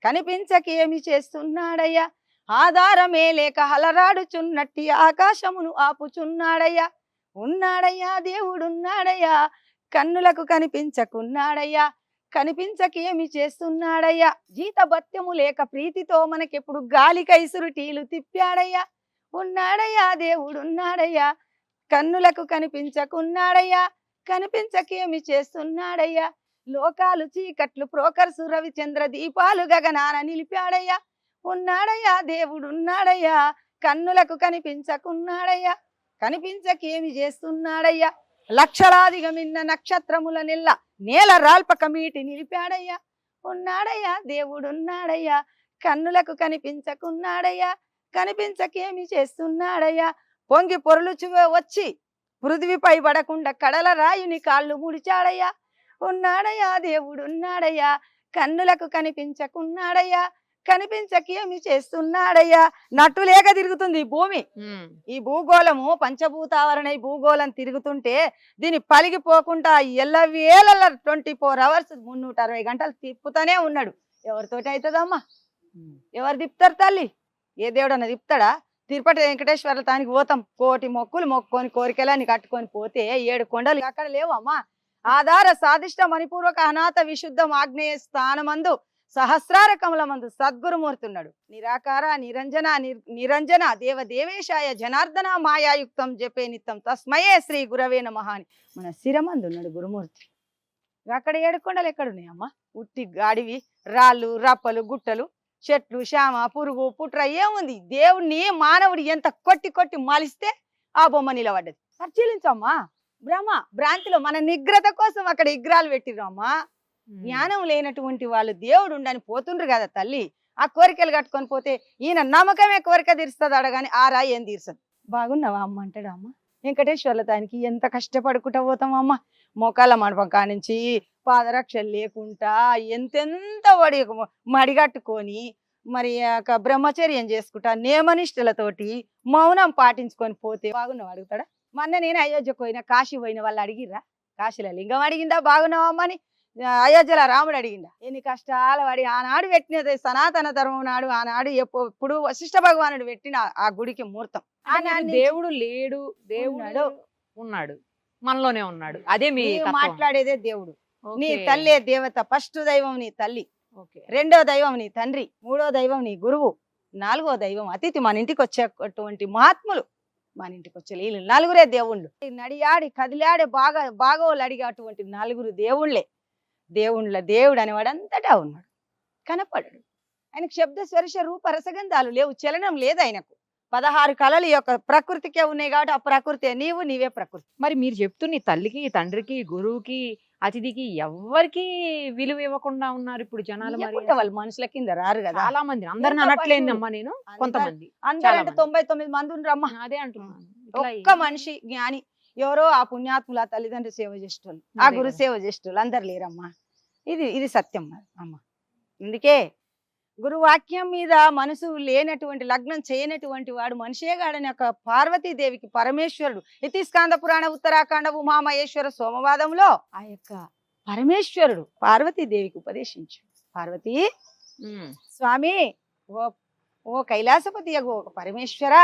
కనిపించకేమి చేస్తున్నాడయ్యా, ఆధారమే లేక హలరాడుచున్నట్టి ఆకాశమును ఆపుచున్నాడయ్యా, ఉన్నాడయ్యా దేవుడున్నాడయ్యా, కన్నులకు కనిపించకున్నాడయ్యా, కనిపించకేమి చేస్తున్నాడయ్యా, జీతభత్యము లేక ప్రీతితో మనకెప్పుడు గాలి కైసురు టీలు తిప్పాడయ్యా, ఉన్నాడయ్యా దేవుడున్నాడయ్యా, కన్నులకు కనిపించకున్నాడయ్యా, కనిపించకేమి చేస్తున్నాడయ్యా, లోకాలు చీకట్లు ప్రోకర్సు రవిచంద్ర దీపాలు గగనాన నిలిపాడయ్యా, ఉన్నాడయ్యా దేవుడున్నాడయ్యా, కన్నులకు కనిపించకున్నాడయ్యా, కనిపించకేమి చేస్తున్నాడయ్యా, లక్షలాదిగా మిన్న నక్షత్రముల నేల రాల్పక మీటి నిలిపాడయ్యా, ఉన్నాడయ్యా దేవుడున్నాడయ్యా, కన్నులకు కనిపించకున్నాడయ్యా, కనిపించకేమి చేస్తున్నాడయ్యా, పొంగి పొరలుచు వచ్చి పృథ్వీపై పడకుండా కడల రాయుని కాళ్ళు ముడిచాడయ్యా, ఉన్నాడయ్యా దేవుడున్నాడయ్యా, కన్నులకు కనిపించకున్నాడయ్యా, కనిపించకేమి చేస్తున్నాడయ్యా. నట్టులేక తిరుగుతుంది ఈ భూమి, ఈ భూగోళము పంచభూతావరణ భూగోళం తిరుగుతుంటే దీన్ని పలిగిపోకుండా ఎల్లవేళ 24 hours 360 గంటలు తిప్పుతూనే ఉన్నాడు. ఎవరితోటి అవుతుందమ్మా, ఎవరు తిప్పుతారు తల్లి? ఏ దేవుడన్నా తిప్పుతాడా? తిరుపతి వెంకటేశ్వర తానికి పోతాం, కోటి మొక్కులు మొక్కుకొని కోరికలని కట్టుకొని పోతే 7 కొండలు అక్కడ లేవమ్మా. ఆధార సాధిష్ట మణిపూర్వక అనాథ విశుద్ధం ఆగ్నేయ స్థానమందు సహస్రార కమలమందు సద్గురుమూర్తి ఉన్నాడు. నిరాకార నిరంజన నిరంజన దేవ దేవేశాయ జనార్దన మాయాయుక్తం జపే నిత్యం తస్మయే శ్రీ గురవే నమః అని మన శిరమందు ఉన్నాడు గురుమూర్తి. అక్కడ 7 కొండలు ఎక్కడున్నాయమ్మా? ఉట్టి గాడివి, రాళ్ళు రప్పలు గుట్టలు చెట్లు శ్యామ పురుగు పుట్ర ఏముంది? దేవుణ్ణి మానవుడు ఎంత కొట్టి కొట్టి మాలిస్తే ఆ బొమ్మ నిలబడ్డది. పరిశీలించమ్మా. భ్రాంతిలో మన నిగ్రత కోసం అక్కడ విగ్రహాలు పెట్టిరమ్మా. జ్ఞానం లేనటువంటి వాళ్ళు దేవుడు ఉండని పోతుండ్రు కదా తల్లి. ఆ కోరికలు కట్టుకొని పోతే ఈయన నమ్మకమే కోరిక తీరుస్తుంది అడగాని ఆ రాయి ఏం తీరుస్తుంది. బాగున్నావా అమ్మ అంటాడు. అమ్మ వెంకటేశ్వర్ల దానికి ఎంత కష్టపడుకుంటా పోతాం అమ్మ. మోకాళ్ళ మండపం కానించి పాదరక్షలు లేకుండా ఎంతెంత మడిగట్టుకొని మరి బ్రహ్మచర్యం చేసుకుంటా నియమనిష్టలతోటి మౌనం పాటించుకొని పోతే బాగున్నావు అడుగుతాడా? మొన్న నేను అయోధ్యకు పోయినా, కాశీ పోయిన వాళ్ళు అడిగిర్రా? కాశీలో లింగం అడిగిందా బాగున్నావమ్మని? అయోధ్యలో రాముడు అడిగిందా? ఎన్ని కష్టాలు పడి ఆనాడు పెట్టినది సనాతన ధర్మం నాడు. ఆనాడు ఎప్పుడు వశిష్ఠ భగవానుడు పెట్టిన ఆ గుడికి ముహూర్తం.
దేవుడు లేడు, దేవుడు ఉన్నాడు, మనలోనే ఉన్నాడు. అదే మీ
మాట్లాడేదే దేవుడు. నీ తల్లే దేవత. ఫస్ట్ దైవం నీ తల్లి, రెండో దైవం నీ తండ్రి, మూడో దైవం నీ గురువు, నాలుగో దైవం అతిథి. మన ఇంటికి వచ్చేటువంటి మహాత్ములు మన ఇంటికి వచ్చే వీళ్ళు 4 దేవుళ్ళు. నడియాడి కదిలాడి బాగోలు అడిగేటువంటి 4 దేవుళ్ళే. దేవుడు అనేవాడు అంతటా ఉన్నాడు, కనపడడు. ఆయనకు శబ్ద స్పర్శ రూప రసగంధాలు లేవు, చలనం లేదు ఆయనకు. 16 కళలు ఈ యొక్క ప్రకృతికే ఉన్నాయి కాబట్టి ఆ ప్రకృతి నీవే ప్రకృతి.
మరి మీరు చెప్తూ నీ తల్లికి తండ్రికి గురువుకి అతిథికి ఎవరికి విలువ ఇవ్వకుండా ఉన్నారు ఇప్పుడు జనాలు. మరి
వాళ్ళు మనుషుల కింద రారు కదా.
చాలా మంది, అందరిని అనట్లేదమ్మా నేను, కొంతమంది.
అందరంటే 99 మంది ఉండరమ్మా.
అదే అంటున్నాను.
ఒక్క మనిషి జ్ఞాని ఎవరో ఆ పుణ్యాత్ముల తల్లిదండ్రులు సేవ చేసేటోళ్ళు, ఆ గురు సేవ చేసేటోళ్ళు అందరు లేరమ్మా. ఇది సత్యం అమ్మ. అందుకే గురువాక్యం మీద మనసు లేనటువంటి, లగ్నం చేయనటువంటి వాడు మనిషేగాడని ఒక పార్వతీదేవికి పరమేశ్వరుడు ఇతి స్కాంద పురాణ ఉత్తరాఖండ ఉమామహేశ్వర సోమవాదంలో ఆ యొక్క పరమేశ్వరుడు పార్వతీదేవికి ఉపదేశించు. పార్వతీ స్వామి ఓ కైలాసపతి ఓ పరమేశ్వర,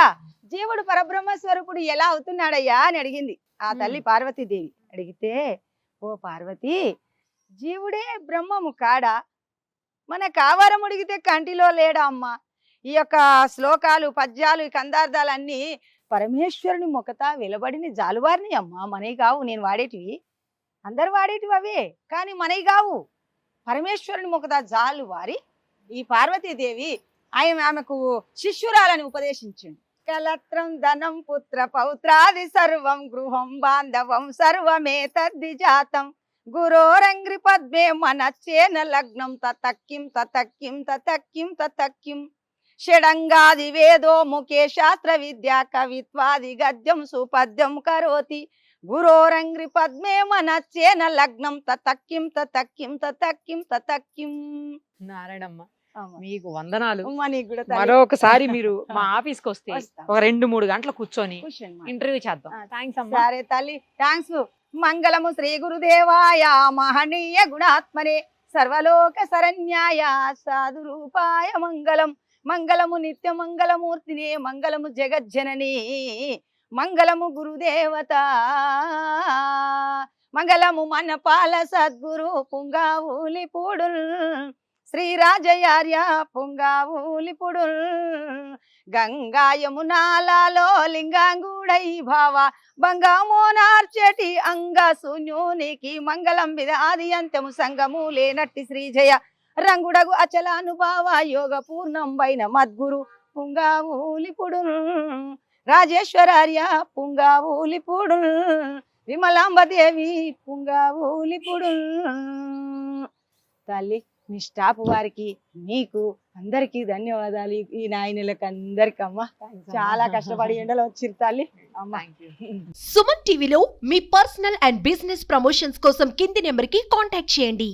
జీవుడు పరబ్రహ్మ స్వరూపుడు ఎలా అవుతున్నాడయ్యా అని అడిగింది ఆ తల్లి పార్వతీదేవి. అడిగితే, ఓ పార్వతి, జీవుడే బ్రహ్మము కాడా? మన కావారం ఉడిగితే కంటిలో లేడా అమ్మా? ఈ యొక్క శ్లోకాలు పద్యాలు ఈ కందార్థాలన్నీ పరమేశ్వరుని మొకత వెలబడిని జాలువారిని అమ్మా. మనవి కావు, నేను వాడేటివి అందరు వాడేటివి అవే, కానీ మనవి కావు. పరమేశ్వరుని మొకత జాలువారి ఈ పార్వతీదేవి ఆమెకు శిష్యురాలని ఉపదేశించింది. కలత్రం ధనం పుత్ర పౌత్రాది సర్వం గృహం బాంధవం సర్వమే తద్ది జాతం గురోరంగ్రి పద్మే మనచ్చేన లగ్నం తతక్కిం తతక్కిం తతక్కిం తతక్కిం షడంగాది వేదో ముఖే శాస్త్ర విద్యా కవిత్వాది గద్యం సుపద్యం కరోతి గురోరంగ్రి పద్మే మనచ్చేన లగ్నం తతక్కిం తతక్కిం తతక్కిం తతక్కిం.
నారాయణమ్మ మీకు వందనాలు.
మరొకసారి
మీరు మా ఆఫీస్కి వస్తే ఒక 2-3 గంటలు కూర్చొని ఇంటర్వ్యూ చేద్దాం.
సరే తల్లి, థ్యాంక్స్. మంగళము శ్రీ గురుదేవాయ మహనీయ గుణాత్మనే సర్వలోక శరణ్యాయ సాధు రూపాయ మంగళం. మంగళము నిత్య మంగళమూర్తినే మంగళము జగజ్జనని మంగళము గురుదేవత మంగళము మన పాల సద్గురు పుంగావులిపుడు శ్రీరాజయార్య పుంగావులిపుడు గంగా యమునాలలో లింగాంగుడై భావ బంగామోనార్చటి అంగ శూన్యోనికి మంగళం విధాది అంత్యము సంగము లేనట్టి శ్రీజయ రంగుడగు అచలానుభావ యోగ పూర్ణం వైన మద్గురు పుంగావులిపుడు రాజేశ్వరార్య పుంగావులిపుడు విమలాంబదేవి పుంగావులిపుడు. తల్లి మీ స్టాఫ్ వారికి మీకు అందరికీ ధన్యవాదాలు. ఈ నాయనలకు అందరికి అమ్మ చాలా కష్టపడి ఎండలో వచ్చిరు తల్లి అమ్మ.
సుమన్ టీవీలో మీ పర్సనల్ అండ్ బిజినెస్ ప్రమోషన్స్ కోసం కింది నెంబర్ కి కాంటాక్ట్ చేయండి.